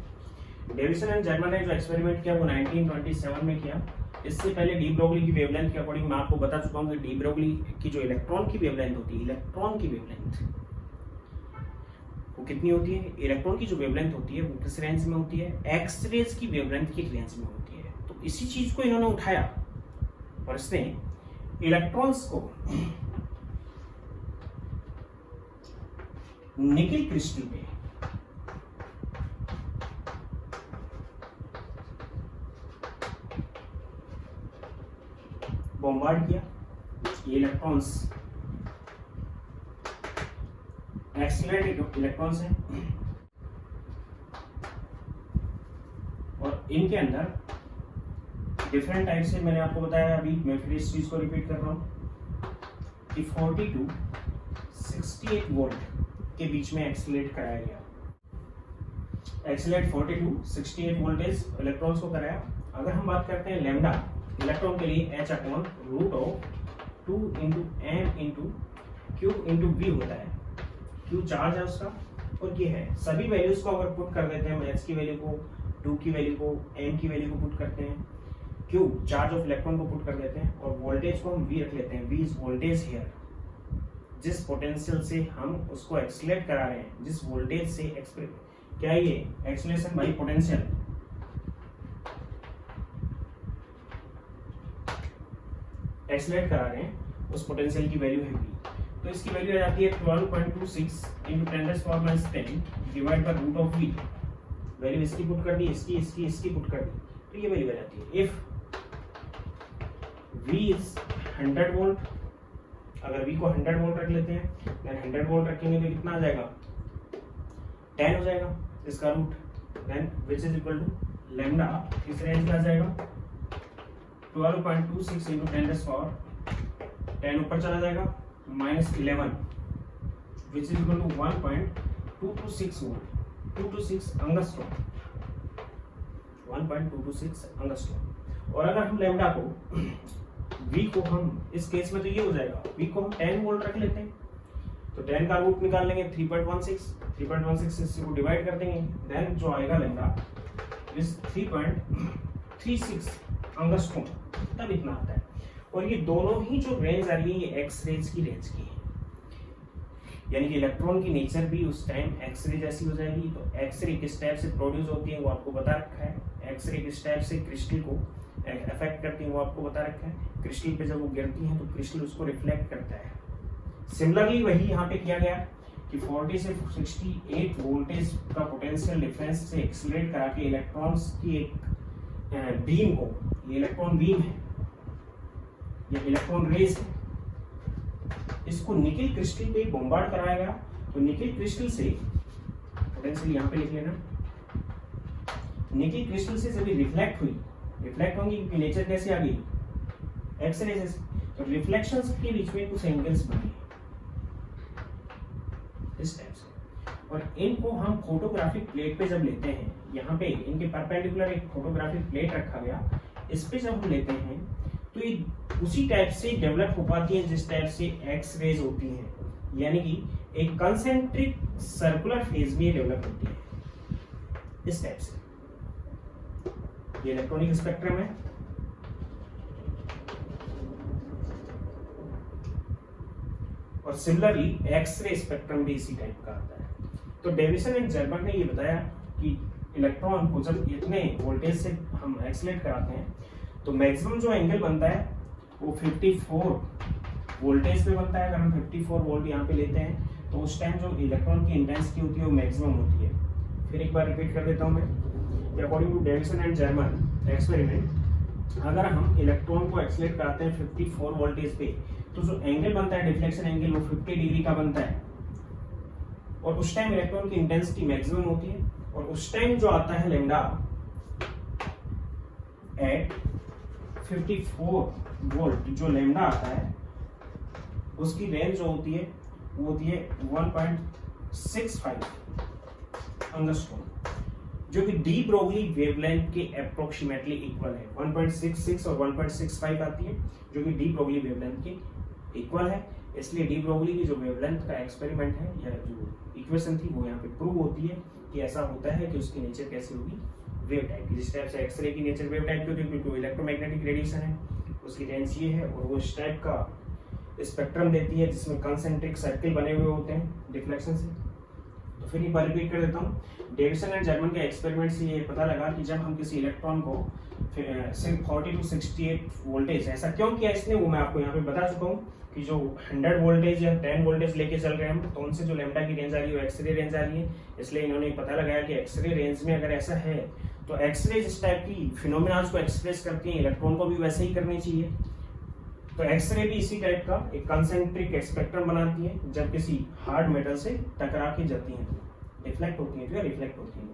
डेविसन एंड जर्मन ने जो एक्सपेरिमेंट किया वो 1927 में किया। इससे पहले डी ब्रोगली की वेवलेंथ के अकॉर्डिंग मैं आपको बता चुका हूँ कि डी ब्रोगली की जो इलेक्ट्रॉन की वेवलेंथ होती है, इलेक्ट्रॉन की वेवलेंथ वो कितनी होती है, इलेक्ट्रॉन की जो वेवलेंथ होती है वो किस रेंज में होती है, एक्स रेज की वेवलेंथ की रेंज में होती है। तो इसी चीज को इन्होंने उठाया और इसने इलेक्ट्रॉन्स को निकेल क्रिस्टल पे बॉम्बार्ड किया। ये इलेक्ट्रॉन्स एक्सीलरेटेड इलेक्ट्रॉन्स हैं और इनके अंदर डिफरेंट टाइप से, मैंने आपको बताया, अभी मैं फिर इस चीज को रिपीट कर रहा हूं कि 40 to 68 वोल्ट के बीच में एक्सीलरेट कराया गया। एक्सीलरेट 40 to 68 वोल्टेज इलेक्ट्रॉन्स को कराया। अगर हम बात करते हैं लैम्डा इलेक्ट्रॉन के लिए, h/√2 into m into Q into v होता है। क्यू चार्ज है उसका और ये है, सभी वैल्यूज को अगर पुट कर देते हैं, h की वैल्यू को, 2 की वैल्यू को, m की वैल्यू को पुट करते हैं, Q चार्ज ऑफ इलेक्ट्रॉन को पुट कर देते हैं और वोल्टेज को हम V रख लेते हैं। V इज वोल्टेज हियर, जिस पोटेंशियल से हम उसको एक्सीलरेट करा रहे हैं, जिस वोल्टेज से क्या ये एक्सीलरेशन बाय पोटेंशियल, एक्सीलरेट करा रहे हैं, उस पोटेंशियल की वैल्यू है V। तो इसकी वैल्यू आ जाती है 12.26 into 10⁻10 divide by root of V। Value इसकी पुट कर दी, इसकी पुट कर दी, तो ये वैल्यू आ जाती है। इफ V इज 100 वोल्ट, अगर V को 100 वोल्ट रख लेते हैं, देन 100 वोल्ट रखेंगे तो कितना आ जाएगा, 10 हो जाएगा इसका रूट, then which is equal to lambda इस रेंज में आ जाएगा 12.26 into 10⁻10 ऊपर चला जाएगा -11 which is equal to 1.226 volt, 226 angstrom, 1.226 angstrom. और अगर हम लैम्डा को, V को हम इस केस में तो ये हो जाएगा, V को हम 10 वोल्ट रख लेते हैं तो 10 का रूट निकाल लेंगे 3.16 से को डिवाइड कर देंगे, देन जो आएगा लैम्डा इज 3.36 एंगस्ट्रॉम, तब इतना आता है। और ये दोनों ही जो रेंज आ रही है ये एक्स रेज की रेंज की है, यानी कि इलेक्ट्रॉन की नेचर भी उस टाइम एक्सरे जैसी हो जाएगी। तो एक्सरे किस टाइप से प्रोड्यूस होती है वो आपको बता रखा है, एक्सरे किस टाइप से क्रिस्टल को अफेक्ट करती है वो आपको बता रखा है। क्रिस्टल पे जब वो गिरती हैं तो क्रिस्टल उसको रिफ्लेक्ट करता है। सिमिलरली वही यहाँ पे किया गया कि 40 से 68 वोल्टेज का पोटेंशियल डिफरेंस से एक्सीलरेट करा के इलेक्ट्रॉन्स की एक बीम को, ये इलेक्ट्रॉन बीम है, ये इलेक्ट्रॉन रेज है, इसको निकेल क्रिस्टल पे बॉम्बार्ड कराया गया। तो निकेल क्रिस्टल से पोटेंशियल यहाँ पे लिख लेना, निकेल क्रिस्टल से जब रिफ्लेक्ट हुई, रिफ्लेक्ट होंगी क्योंकि नेचर कैसे आ गई, एक्सरे से, तो रिफ्लेक्शंस के बीच में कुछ एंगल्स बने इस टाइप से। और इनको हम फोटोग्राफिक प्लेट पे जब लेते हैं, यहाँ पे इनके परपेंडिकुलर एक फोटोग्राफिक प्लेट रखा गया, इस पे जब हम लेते हैं तो ये उसी टाइप से डेवलप हो पाती है जिस टाइप से एक्स रेज होती हैं, यानी कि एक कंसेंट्रिक सर्कुलर फेज में डेवलप होती है इस टाइप से। ये इलेक्ट्रॉनिक स्पेक्ट्रम है। और सिमिलरली एक्सरे स्पेक्ट्रम भी इसी टाइप का आता है। तो डेविसन एंड जर्मन ने ये बताया कि इलेक्ट्रॉन को जब इतने वोल्टेज से हम एक्सीलरेट कराते हैं तो मैक्सिमम जो एंगल बनता है वो 54 वोल्टेज पे बनता है। अगर हम 54 वोल्ट यहाँ पे लेते हैं तो उस टाइम जो इलेक्ट्रॉन की इंटेंसिटी होती है वो मैक्सिमम होती है। फिर एक बार रिपीट कर देता हूँ मैं, according to Davisson and German experiment, अगर हम इलेक्ट्रॉन को एक्सीलरेट कराते हैं 54 वोल्टेज पे तो जो एंगल बनता है डिफ्लेक्शन एंगल वो 50 डिग्री का बनता है। और उस टाइम इलेक्ट्रॉन की इंटेंसिटी मैक्सिमम होती है। और उस टाइम जो आता है लैम्डा एट 54 वोल्ट, जो लैम्डा आता है उसकी रेंज जो होती है वो होती है 1.65 एंगस्ट्रॉम, जो कि डी ब्रोगली वेवलेंथ के अप्रोक्सीमेटली इक्वल है। 1.66 और 1.65 आती है जो कि डी ब्रोगली वेवलेंथ के इक्वल है। इसलिए डी ब्रोगली की जो वेवलेंथ का एक्सपेरिमेंट है या जो इक्वेशन थी वो यहाँ पे प्रूव होती है कि ऐसा होता है कि उसकी नेचर कैसी होगी, वेव टाइप की। जिस टाइप से एक्सरे की नेचर वेव टाइप की होती है क्योंकि इलेक्ट्रोमैग्नेटिक रेडिएशन है, उसकी रेंज ये है, और वो इस टाइप का स्पेक्ट्रम देती है जिसमें कंसेंट्रिक सर्किल बने हुए होते हैं डिफ्लेक्शन से। तो फिर एक रिपीट कर देता हूँ। डेविसन एंड जर्मन के एक्सपेरिमेंट से ये पता लगा कि जब हम किसी इलेक्ट्रॉन को सिर्फ 40 to 68 वोल्टेज, ऐसा क्यों किया इसने वो मैं आपको यहाँ पे बता चुका हूँ कि जो 100 वोल्टेज या 10 वोल्टेज लेके चल रहे हैं हम, तो उनसे जो लैम्डा की रेंज आ रही है वो एक्सरे रेंज आ रही है। इसलिए इन्होंने पता लगाया कि एक्सरे रेंज में अगर ऐसा है तो एक्सरे जिस टाइप की फिनोमिनाज को एक्सप्रेस करती हैं इलेक्ट्रॉन को भी वैसे ही करनी चाहिए। तो एक्सरे भी इसी टाइप का एक कंसेंट्रिक स्पेक्ट्रम बनाती है, जब किसी हार्ड मेटल से टकरा के जाती हैं तो डिफ्लेक्ट होती हैं या रिफ्लेक्ट होती हैं।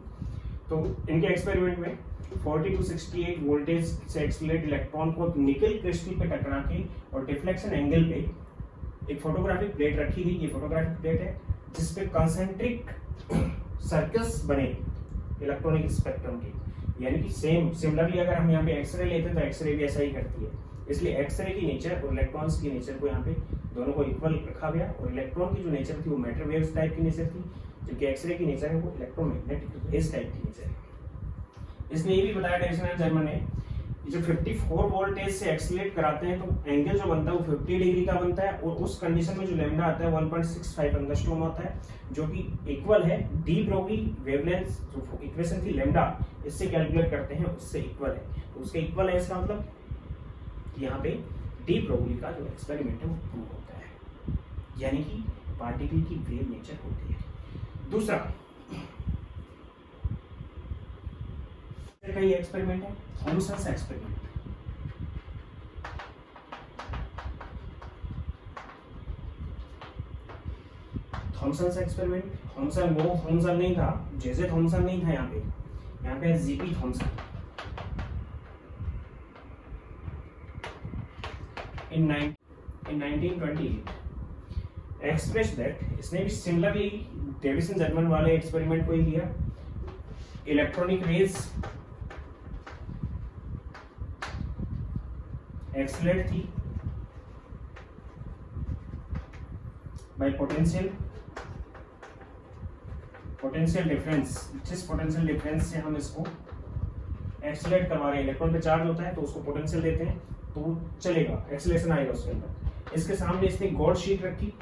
तो इनके एक्सपेरिमेंट में 40 to 68 वोल्टेज से एक्सीलरेट इलेक्ट्रॉन को निकल क्रिस्टल पे टकरा के और डिफ्लेक्शन एंगल पे एक फोटोग्राफिक प्लेट रखी गई। ये फोटोग्राफिक प्लेट है जिसपे कंसेंट्रिक सर्कल्स बने इलेक्ट्रॉनिक स्पेक्ट्रम के, यानी कि सिमिलरली अगर हम यहाँ पे एक्सरे लेते हैं तो एक्सरे भी ऐसा ही करती है। इसलिए एक्सरे की नेचर और इलेक्ट्रॉन्स की नेचर को यहाँ पे दोनों को इक्वल रखा गया, और इलेक्ट्रॉन की जो नेचर थी वो मैटर वेव्स टाइप की नेचर थी, जबकि एक्सरे की नेचर है वो इलेक्ट्रोमैग्नेटिक इस टाइप की नेचर है। इसने ये भी बताया डेविसन एंड जर्मन ने, जो 54 वोल्टेज से एक्सीलरेट कराते हैं तो एंगल जो बनता है वो 50 डिग्री का बनता है, और उस कंडीशन में जो लैम्डा आता है 1.65 एंगस्ट्रॉम आता है, जो कि इक्वल है डी ब्रोगली वेवलेंथ जो इक्वेशन थी लैम्डा इससे कैलकुलेट करते हैं उससे इक्वल है। तो उसके इक्वल है इसका मतलब यहाँ पे डी ब्रोगली का जो एक्सपेरिमेंट है वो प्रूव होता है, यानी कि पार्टिकल की वेव नेचर होती है। दूसरा का ये एक्सपेरिमेंट है Thomson's experiment. Thomson's experiment, Thomson वो थॉमसन नहीं था, जैसे थॉमसन नहीं था यहाँ पे GP Thomson. in 1928 expressed that, इसने भी सिमिलरली डेविसन जर्मन वाले एक्सपेरिमेंट को ही किया। इलेक्ट्रॉनिक रेज एक्सीलरेट थी बाय पोटेंशियल डिफरेंस। जिस पोटेंशियल डिफरेंस से हम इसको एक्सीलरेट करवा रहे हैं, इलेक्ट्रॉन पे चार्ज होता है तो उसको पोटेंशियल देते हैं तो वो चलेगा, एक्सीलरेशन आएगा उसके अंदर। इसके सामने इसने गोल्ड शीट रखी,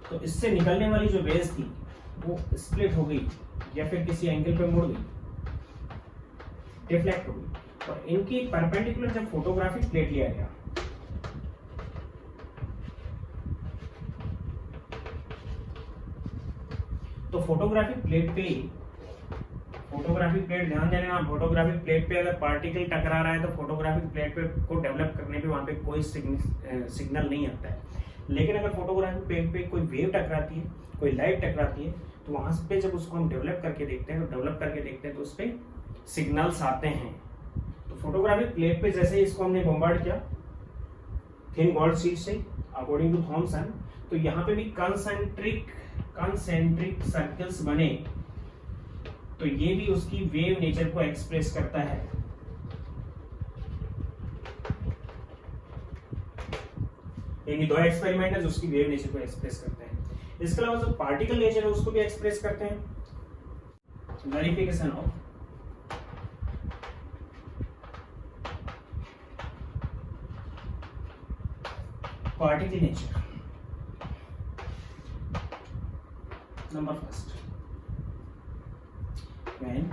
तो इससे निकलने वाली जो रेज थी वो स्प्लिट हो गई या फिर किसी एंगल पे मुड़ गई, डिफ्लेक्ट हो गई, और इनकी परपेंडिकुलर जब फोटोग्राफिक प्लेट लिया गया तो फोटोग्राफिक प्लेट ध्यान देना, फोटोग्राफिक प्लेट पे अगर पार्टिकल टकरा रहा है तो फोटोग्राफिक प्लेट पे को डेवलप करने पे वहां पे कोई सिग्नल नहीं आता है। लेकिन अगर फोटोग्राफिक प्लेट पे कोई वेव टकराती है, कोई लाइट टकराती है, तो वहां पे जब उसको हम डेवलप करके देखते हैं तो उस पर सिग्नल्स आते हैं। तो फोटोग्राफिक प्लेट पे जैसे इसको हमने बॉम्बार्ड किया थिन गोल्ड शीट से अकॉर्डिंग टू थॉमसन, तो यहाँ पे भी कंसेंट्रिक सर्कल्स बने, तो ये भी उसकी वेव नेचर को एक्सप्रेस करता है। यानी दो एक्सपेरिमेंट है जो उसकी वेव नेचर को एक्सप्रेस करते हैं। इसके अलावा जो पार्टिकल नेचर है उसको भी एक्सप्रेस करते हैं। Verification of particle nature. Number first, when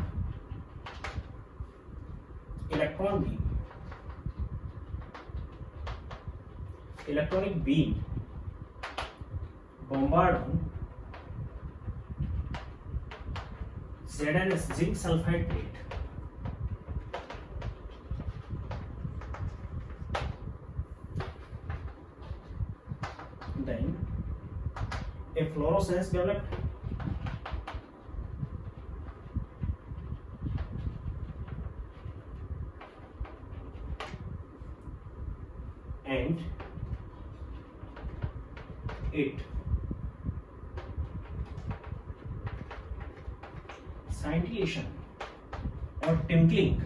electronic beam bombard on Zn zinc sulfide plate, then a fluorescence developed, and it scintillation or twinkling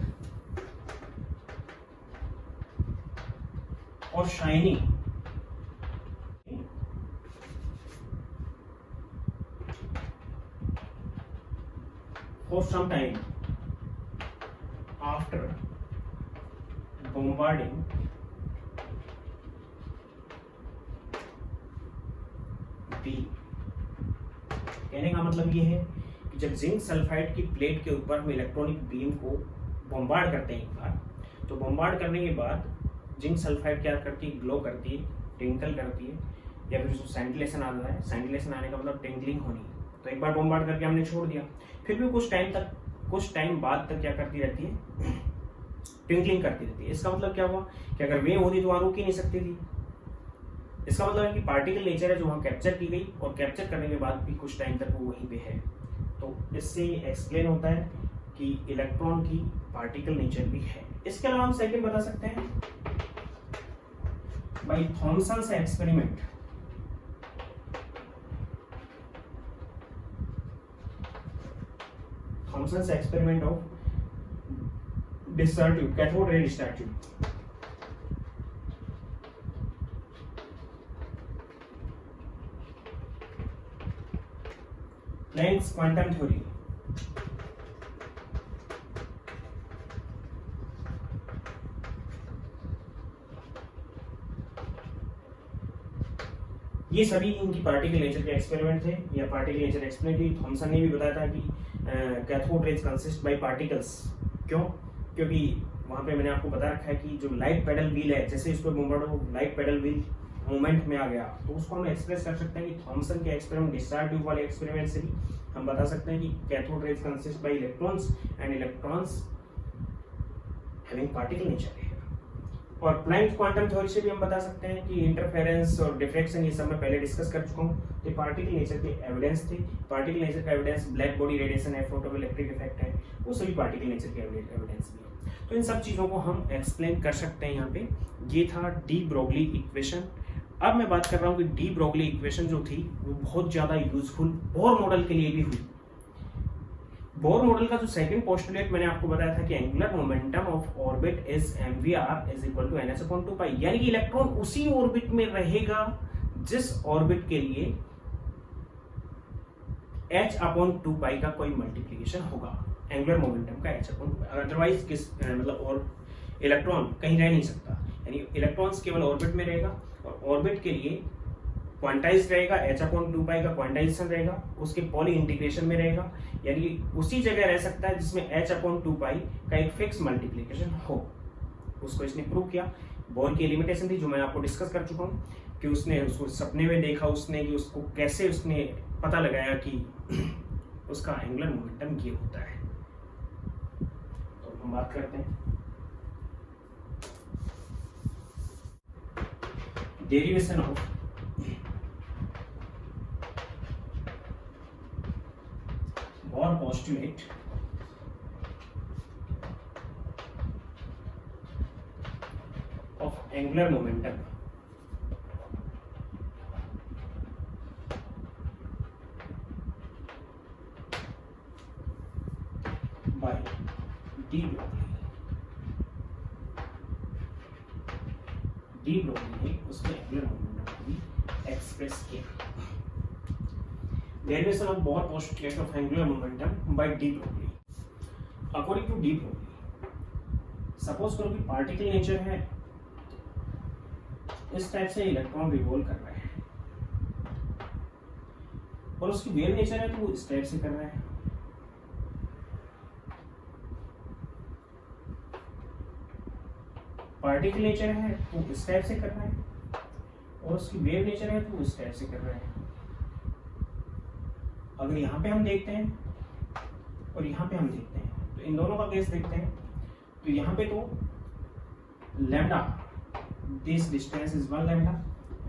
or shining for some time after bombarding beam, कहने का मतलब ये है कि जब जिंक सल्फाइड की प्लेट के ऊपर हम इलेक्ट्रॉनिक बीम को बॉम्बार्ड करते हैं एक बार, तो बॉम्बार्ड करने के बाद जिंक सल्फाइड क्या करती है, ग्लो करती है, टिंकल करती है, या फिर उसको सेंटिलेशन आता है। सेंटिलेशन आने का मतलब टिंकलिंग होनी है। तो एक बार बॉम्बार्ड करके हमने छोड़ दिया, फिर भी कुछ टाइम बाद तक क्या करती रहती है, टिंकलिंग करती रहती है। इसका मतलब क्या हुआ कि अगर वेव होती तो वहाँ रुक ही नहीं सकती थी। इसका मतलब है कि पार्टिकल नेचर है जो वहाँ कैप्चर की गई, और कैप्चर करने के बाद भी कुछ टाइम तक वो वहीं पे है। तो इससे ये एक्सप्लेन होता है कि इलेक्ट्रॉन की पार्टिकल नेचर भी है। इसके अलावा हम सेकंड बता सकते हैं by Thomson's experiment. Thomson's experiment of discharge tube, cathode ray discharge tube. Planck's quantum theory, ये सभी इनकी पार्टिकल नेचर के एक्सपेरिमेंट थे या पार्टिकल नेचर एक्सपेरिमेंट थी। थॉमसन ने भी बताया था कि cathode rays consist by particles. क्यों? क्योंकि वहाँ पे मैंने आपको बता रखा है कि जो लाइट पेडल व्हील है, जैसे इस पर बॉम्बार्ड हो लाइट पेडल व्हील मूवमेंट में आ गया, तो उसको हम एक्सप्रेस कर सकते हैं कि थॉमसन के एक्सपेरिमेंट, डिस्चार्ज ट्यूब वाले एक्सपेरिमेंट से भी हम बता सकते हैं कि cathode rays consist bye electrons and electrons having particle nature है। और प्लैंक क्वांटम थ्योरी से भी हम बता सकते हैं कि इंटरफेरेंस और डिफ्रैक्शन, ये सब मैं पहले डिस्कस कर चुका हूँ। तो पार्टिकल नेचर के एविडेंस थे। पार्टिकल नेचर का एविडेंस ब्लैक बॉडी रेडिएशन है, फोटोइलेक्ट्रिक इफेक्ट है, वो सभी पार्टिकल नेचर के एविडेंस भी है। तो इन सब चीज़ों को हम एक्सप्लेन कर सकते हैं यहाँ पे। ये था डी ब्रोगली इक्वेशन। अब मैं बात कर रहा हूँ कि डी ब्रोगली इक्वेशन जो थी वो बहुत ज़्यादा यूजफुल बोर मॉडल के लिए भी हुई। बोर मॉडल का जो सेकंड पोस्टुलेट मैंने आपको बताया था कि angular momentum of orbit is mvr is equal to ns/2π, यानी कि इलेक्ट्रॉन उसी ऑर्बिट में रहेगा जिस ऑर्बिट के लिए h/2π का कोई मल्टीप्लिकेशन होगा, एंगुलर मोमेंटम का h/2π। अदरवाइज किस मतलब और इलेक्ट्रॉन कहीं रह नहीं सकता, यानी इलेक्ट्रॉन्स केवल ऑर्बिट में रहेगा, और ऑर्बिट के लिए क्वांटाइज रहेगा, h/2π का क्वांटाइजेशन रहेगा, उसके पॉली इंटीग्रेशन में रहेगा, यानी उसी जगह रह सकता है जिसमें h/2π का एक फिक्स मल्टीप्लिकेशन हो। उसको इसने प्रूव किया। बोर की लिमिटेशन थी जो मैं आपको डिस्कस कर चुका हूँ कि उसने उसको सपने में देखा, उसने कि उसको कैसे उसने पता लगाया कि उसका एंगुलर मोमेंटम ये होता है। तो हम बात करते हैं derivation of Bohr postulate of angular momentum by D. Broglie। D Broglie ने उसके एंगुलर मोमेंटम को भी एक्सप्रेस किया। Derivation of Bohr postulate of angular momentum by D. Broglie। According to D. Broglie, suppose करो कि पार्टिकल नेचर है, इस टाइप से इलेक्ट्रॉन रिवॉल्व कर रहा है, और उसकी वेव नेचर है तो वो इस टाइप से कर रहा है। पार्टिकल नेचर है तो इस टाइप से कर रहा है, और उसकी वेव नेचर है तो इस टाइप से कर रहा है। अगर यहाँ पे हम देखते हैं और यहाँ पे हम देखते हैं, तो इन दोनों का केस देखते हैं, तो यहाँ पे तो lambda, this distance is 1 lambda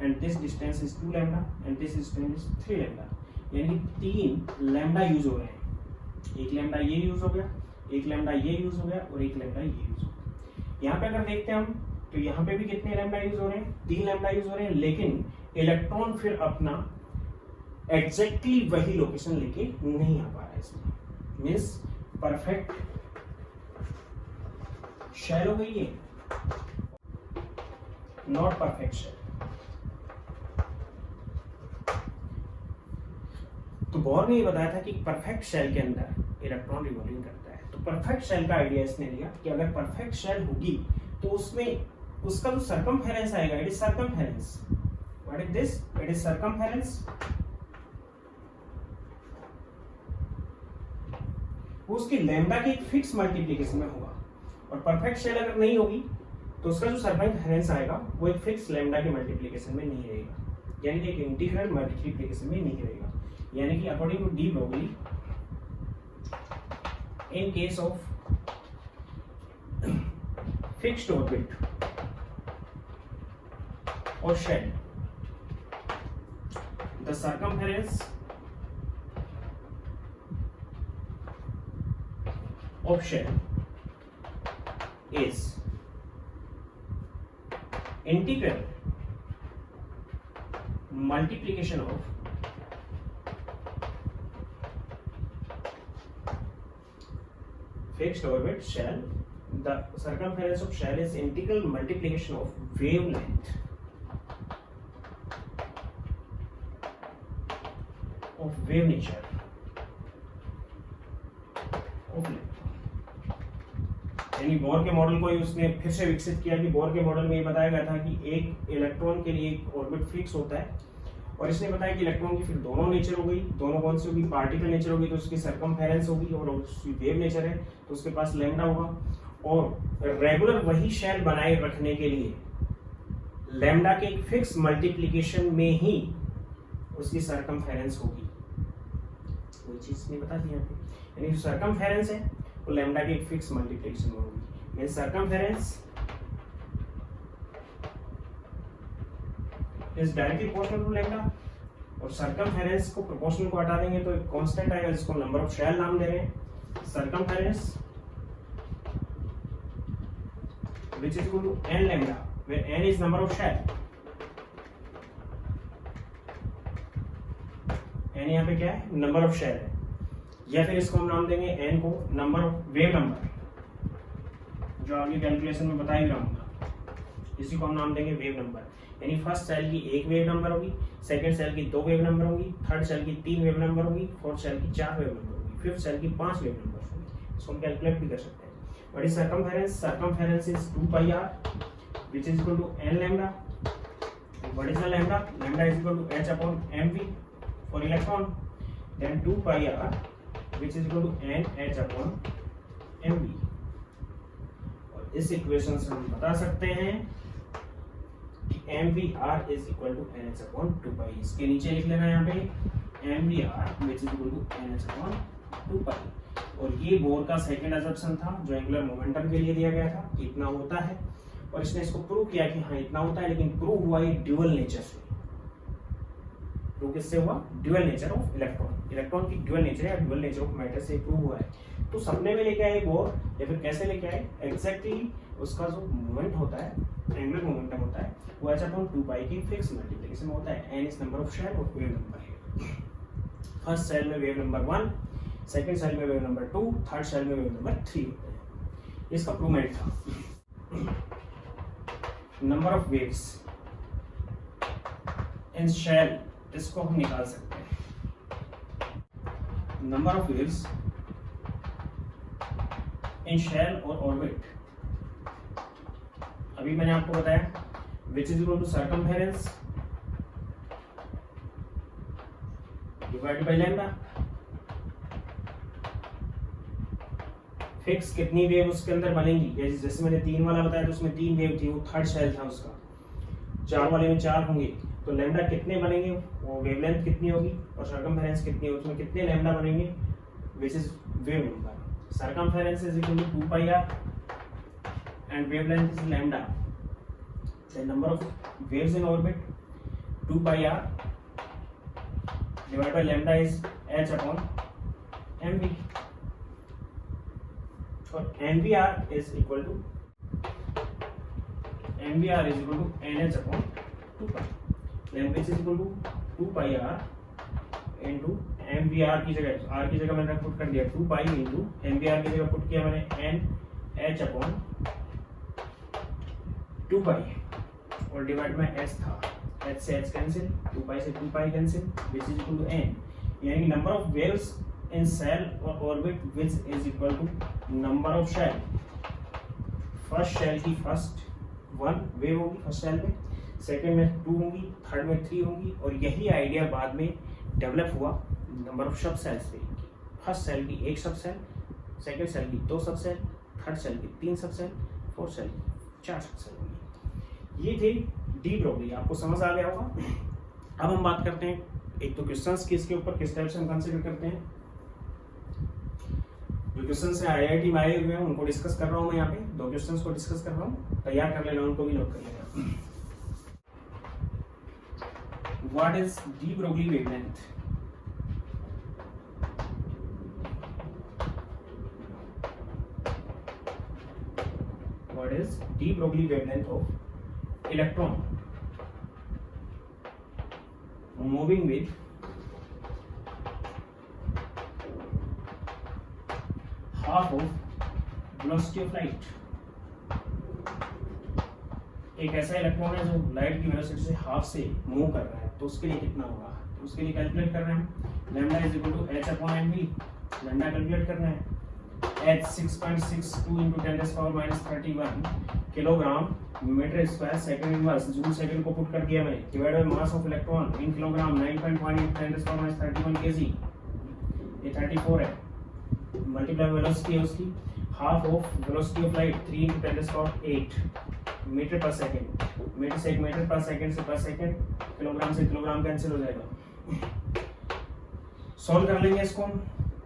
and this distance is 2 lambda and this distance is 3 lambda, यानी कि 3 लैम्डा यूज हो रहे हैं। एक लैम्डा ये यूज हो गया, एक लैम्डा ये यूज हो गया, और एक लैम्डा ये यूज हो गया। यहाँ पे अगर देखते हैं हम, तो यहाँ पे भी कितने लैम्डा यूज हो रहे हैं, 3 लैम्डा यूज हो रहे हैं, लेकिन इलेक्ट्रॉन फिर अपना एग्जैक्टली वही लोकेशन लेके नहीं आ पा रहा है। इसमें मीन्स परफेक्ट शेल हो गई है, नॉट परफेक्ट शेल। तो बोर ने ये बताया था कि परफेक्ट शेल के अंदर इलेक्ट्रॉन रिवॉल्विंग करता है। तो परफेक्ट शेल का आइडिया इसने लिया कि अगर परफेक्ट शेल होगी तो उसमें उसका जो सर्कमफेरेंस आएगा, it is circumference, what is this, it is circumference, वो उसकी लैम्डा के एक फिक्स मल्टीप्लिकेशन में होगा। और परफेक्ट शेल अगर नहीं होगी तो उसका जो सर्कमफेरेंस आएगा वो एक फिक्स लैम्डा के मल्टीप्लिकेशन में नहीं रहेगा, यानी कि एक इंटीग्रल मल्टीप्लिकेशन में नहीं रहेगा। यानी कि according to de Broglie, in case of fixed orbit or shell, the circumference of shell is integral multiplication of fixed orbit shell. The circumference of shell is integral multiplication of wavelength of wave nature of यानी बोर के मॉडल को ही उसने फिर से विकसित किया कि बोर के मॉडल में ये बताया गया था कि एक इलेक्ट्रॉन के लिए एक ऑर्बिट फिक्स होता है, और इसने बताया कि इलेक्ट्रॉन की फिर दोनों नेचर हो गई, दोनों कौन सी होगी, पार्टिकल नेचर होगी तो उसकी सर्कमफेरेंस होगी, और उसकी वेव नेचर है तो उसके पास लैम्डा होगा। और रेगुलर वही शेल बनाए रखने के लिए लैम्डा के एक फिक्स मल्टीप्लिकेशन में ही उसकी सर्कमफेरेंस होगी, कोई चीज नहीं बता दी यहाँ पे। यानी जो सर्कमफेरेंस है वो लैम्डा के एक फिक्स मल्टीप्लिकेशन में होगी। Means circumference is directly proportional to lambda, और सर्कमफेरेंस को प्रोपोर्शनल को हटा देंगे तो एक कांस्टेंट आएगा जिसको नंबर ऑफ शेल नाम दे रहे हैं। Circumference which is equal to n lambda, where n is number of shell, n यहाँ पे क्या है, नंबर ऑफ शेल है, या फिर इसको हम नाम देंगे n को नंबर ऑफ वेव नंबर, जो आगे कैलकुलेशन में बता ही रहा हूँ, इसी को हम नाम देंगे वेव नंबर। यानी फर्स्ट सेल की एक वेव नंबर होगी, सेकंड सेल की 2 वेव नंबर होगी, थर्ड सेल की 3 वेव नंबर होगी, फोर्थ सेल की 4 वेव नंबर होगी, फिफ्थ सेल की 5 वेव नंबर होगी। इसको हम कैलकुलेट भी कर सकते हैं। What is circumference? Circumference is 2 pi r, which is equal to n lambda. What is the lambda? Lambda is equal to h upon mv for electron. Then 2 pi r, which is equal to n h upon mv. और इस इक्वेशन से हम बता सकते हैं कि mvr is equal to nh upon 2 pi. इसके नीचे लिख लेना यहाँ पे mvr, which is equal to nh upon 2 pi. और ये बोर का सेकंड असम्पशन था जो एंगुलर मोमेंटम के लिए दिया गया था कि इतना होता है, और इसने इसको प्रूव किया कि हाँ इतना होता है, लेकिन प्रूव हुआ ये ड्यूअल नेचर से। प्रूव किससे हुआ? Dual nature of electron, electron की ड्यूअल नेचर है, ड्यूअल नेचर ऑफ मैटर से प्रूव हुआ है। तो सपने में लेके आए बोर, या फिर कैसे लेके आए, एग्जैक्टली उसका जो मोमेंट होता है, एंगुलर मोमेंटम होता है, वो h/2 पाई की फिक्स मल्टीप्लिकेशन होता है। n is number of shell और वेव नंबर है। फर्स्ट सेल में वेव नंबर 1, सेकेंड सेल में वेव नंबर 2, थर्ड सेल में वेव नंबर 3 होते हैं। इसका प्रूवमेंट था। Number of waves in shell, इसको हम निकाल सकते हैं। Number of waves in shell और ऑर्बिट, अभी मैंने आपको बताया which is equal to circumference divided by lambda. Fix कितनी वेव उसके अंदर बनेंगी, जैसे मैंने 3 वाला बताया तो उसमें 3 वेव थी, वो थर्ड शेल था उसका। 4 वाले में 4 होंगे, तो लैम्डा कितने बनेंगे, वो वेवलेंथ कितनी होगी, और सर्कमफेरेंस कितनी होगी, उसमें कितने लैम्डा बनेंगे, which is wave number. Circumference is equal to 2 pi r and wavelength is lambda. The number of waves in orbit 2 pi r divided by lambda is h upon mv, और mvr is equal to nh upon 2 pi. Lambda is equal to 2 pi r into mvr की जगह r की जगह मैंने पुट कर दिया 2 pi into mvr की जगह पुट किया मैंने nh upon 2 pi, और डिवाइड में h था, h से h कैंसिल, 2 pi से 2 pi cancel, which is equal to n। यानी number of waves in shell और orbit which is equal to number of shell. First shell की फर्स्ट 1 वेव होगी फर्स्ट शेल में, सेकेंड में 2 होंगी, थर्ड में 3 होंगी, और यही आइडिया बाद में डेवलप हुआ नंबर ऑफ सब सेल्स पे। फर्स्ट सेल की 1 सब सेल, सेकेंड सेल की 2 सब सेल, थर्ड सेल की 3 सब सेल, फोर्थ सेल की 4 सब सेल होंगी। ये थे डी ब्रोगली, आपको समझ आ गया होगा। अब हम बात करते हैं एक तो क्वेश्चंस की, इसके ऊपर किस टाइप से हम कंसिडर करते हैं। जो क्वेश्चन से आईआईटी में आए हुए हैं उनको डिस्कस कर रहा हूँ मैं यहाँ पे, 2 क्वेश्चंस को डिस्कस कर रहा हूँ, तैयार कर लेना, उनको भी नोट कर लेना। What is de Broglie wavelength? What is de Broglie wavelength of electron moving with half of velocity of light? एक ऐसा इलेक्ट्रॉन है जो लाइट की वेलोसिटी से हाफ से मूव कर रहा है, तो उसके लिए कितना होगा? तो उसके लिए कैलकुलेट कर रहे हैं हम, lambda is equal to h upon mv। Lambda calculate कर रहे हैं, h 6.62 into 10⁻31 kilogram metre square second inverse, joule second को पुट कर दिया मैंने, divide by mass of electron in kilogram 9.1 into 10⁻31 kg, ये 34 है, मल्टीप्लाई वेलोसिटी है उसकी, half of velocity of light 3 into 10⁸ metre per second, metre से मीटर पर सेकंड से पर सेकंड, किलोग्राम से किलोग्राम कैंसिल हो जाएगा। सॉल्व कर लेंगे इसको,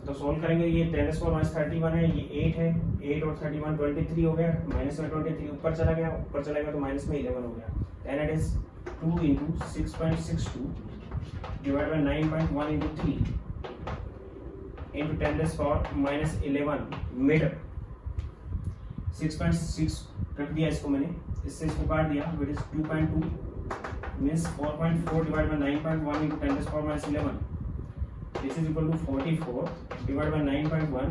तो सॉल्व करेंगे, ये 10⁻31 है, ये 8 है, 8 और 31 23 हो गया, माइनस में 23 ऊपर चला गया, ऊपर चला गया तो माइनस में 11 हो गया, then it is 2 into 6.62 divide by 9.1 into 3 into 10⁻11 metre. 6.6 रख दिया इसको मैंने, इससे इसको काट दिया, it is 2.2 means 4.4 divide by 9.1 into 10⁻11, this is equal to 44 divided by 9.1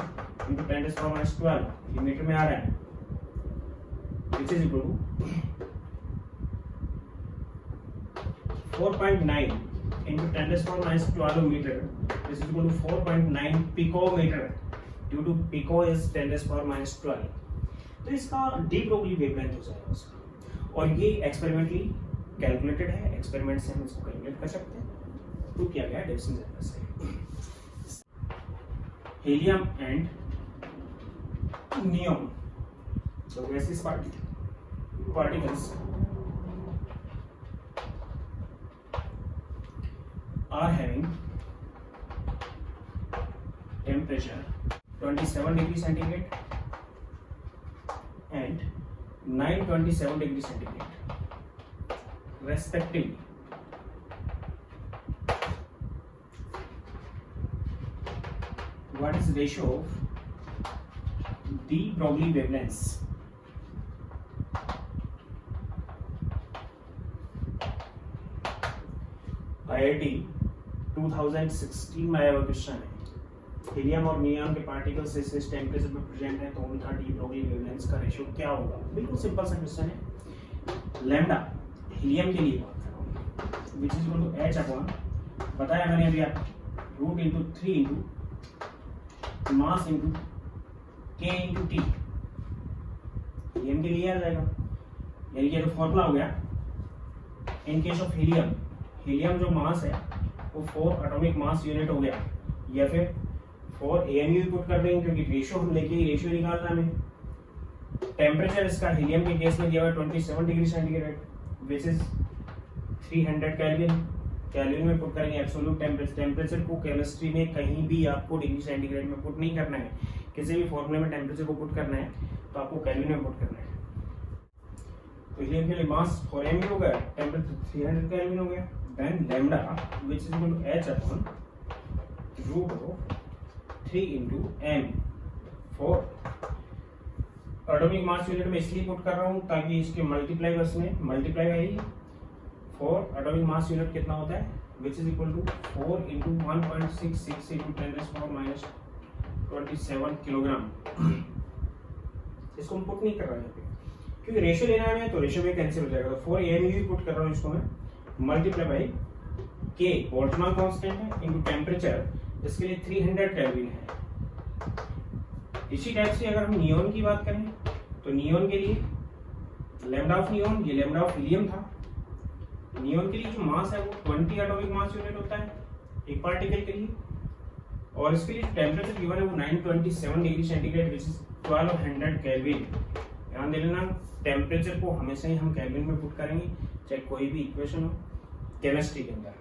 into 10⁻12, ये मीटर में आ रहा है, which is equal to 4.9 into 10⁻12 metre, this is equal to 4.9 picometer, due to pico is 10⁻12। तो इसका डी ब्रोगली वेवलेंथ हो जाएगा उसका, और ये एक्सपेरिमेंटली कैलकुलेटेड है, एक्सपेरिमेंट से हम इसको कैलकुलेट कर सकते हैं, प्रूव किया गया डेविसन जेनर से। Helium and neon, so gaseous particles are having temperature 27 degree centigrade and 927 degree centigrade respectively. What is the ratio of de Broglie wavelengths? IIT 2016 में आया हुआ क्वेश्चन है, हीलियम और नियॉन के पार्टिकल्स इस टेम्परेचर पे प्रेजेंट है, तो उनका डी ब्रोगली वेवलेंथ्स का रेशियो क्या होगा? बिल्कुल सिंपल सा क्वेश्चन है। लैम्डा हीलियम के लिए बात कर रहा हूँ, which is equal to h upon, बताया मैंने अभी आपको, root into 3 into mass into k into T, helium के लिए आ जाएगा, यानी ये तो फॉर्मूला हो गया। इन केस ऑफ हीलियम, हीलियम जो मास है वो 4 एटॉमिक मास यूनिट हो गया, या फिर 4 AMU पुट कर देंगे, क्योंकि रेशियो हम लेके रेशियो निकालना हमें। टेम्परेचर इसका हीलियम के केस में दिया हुआ 27 degree centigrade, which is 300 kelvin, kelvin में पुट करेंगे एब्सोल्यूट टेम्परेचर। टेम्परेचर को केमिस्ट्री में कहीं भी आपको डिग्री सेंटीग्रेड में पुट नहीं करना है, किसी भी फॉर्मूले में टेम्परेचर को पुट करना है तो आपको केल्विन में पुट करना है। तो हीलियम के लिए मास 4 MU हो गया, टेम्परेचर 300 केल्विन हो गया, then lambda which is equal to h upon root of 3 into m। 4 atomic mass unit में इसलिए पुट कर रहा हूँ ताकि इसके मल्टीप्लाई बस में मल्टीप्लाई है, 4 एटॉमिक मास यूनिट कितना होता है, which is equal to 4 into 1.66 into 10⁻27 kilogram. इसको हम पुट नहीं कर रहे हैं क्योंकि रेशियो लेना है, तो रेशियो में कैंसिल हो जाएगा, तो 4 AMU पुट कर रहा हूँ इसको मैं, multiply by k Boltzmann constant है, इनटू टेम्परेचर इसके लिए 300 केल्विन है। इसी टाइप से अगर हम नियोन की बात करें तो नियोन के लिए लैम्डा ऑफ नियोन, ये लैम्डा ऑफ हीलियम था। नियोन के लिए जो मास है वो 20 एटॉमिक मास यूनिट होता है एक पार्टिकल के लिए, और इसके लिए टेम्परेचर गिवन है वो 927 degree centigrade which is 1200 kelvin. ध्यान दे लेना, टेम्परेचर को हमेशा ही हम केल्विन में पुट करेंगे चाहे कोई भी इक्वेशन हो केमिस्ट्री के अंदर।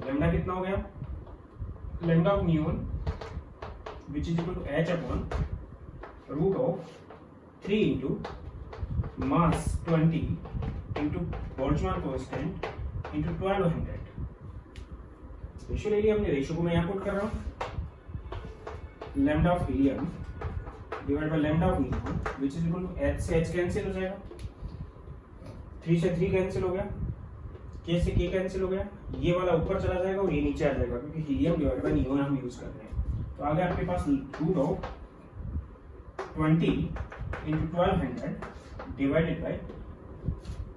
लैम्डा कितना हो गया, lambda of neon which is equal to h upon root of 3 into mass 20 into Boltzmann constant into 1200। Ratio ले लिया हमने, रेशियो को मैं यहाँ पुट कर रहा हूँ, lambda of helium divide by lambda of neon which is equal to h से h कैंसिल हो जाएगा, 3 से 3 कैंसिल हो गया, k से k कैंसिल हो गया, ये वाला ऊपर चला जाएगा और ये नीचे आ जाएगा क्योंकि हीलियम डिवाइड बाय नियोन हम यूज कर रहे हैं। तो आगे आपके पास root of 20 into 1200 divided by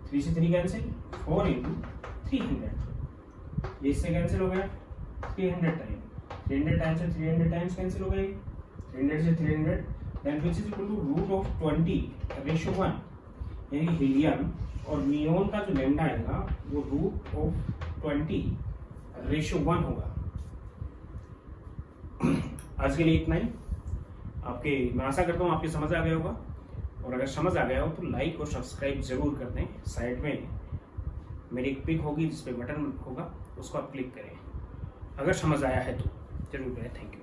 3 से 3 कैंसिल, 4 इंटू 300, इससे कैंसिल हो गया 300 टाइम, 300 टाइम से 300 टाइम्स कैंसिल हो गई, 300 से 300, then which is equal to root of 20 ratio 1, यानी हीलियम और नियोन का जो लैम्डा आएगा वो रूट ऑफ 20 रेशियो 1 होगा। आज के लिए इतना ही। मैं आशा करता हूँ आपके समझ आ गया होगा, और अगर समझ आ गया हो तो लाइक और सब्सक्राइब जरूर कर दें। साइड में मेरी एक पिक होगी जिस पे बटन होगा, उसको आप क्लिक करें। अगर समझ आया है तो जरूर करें। Thank you.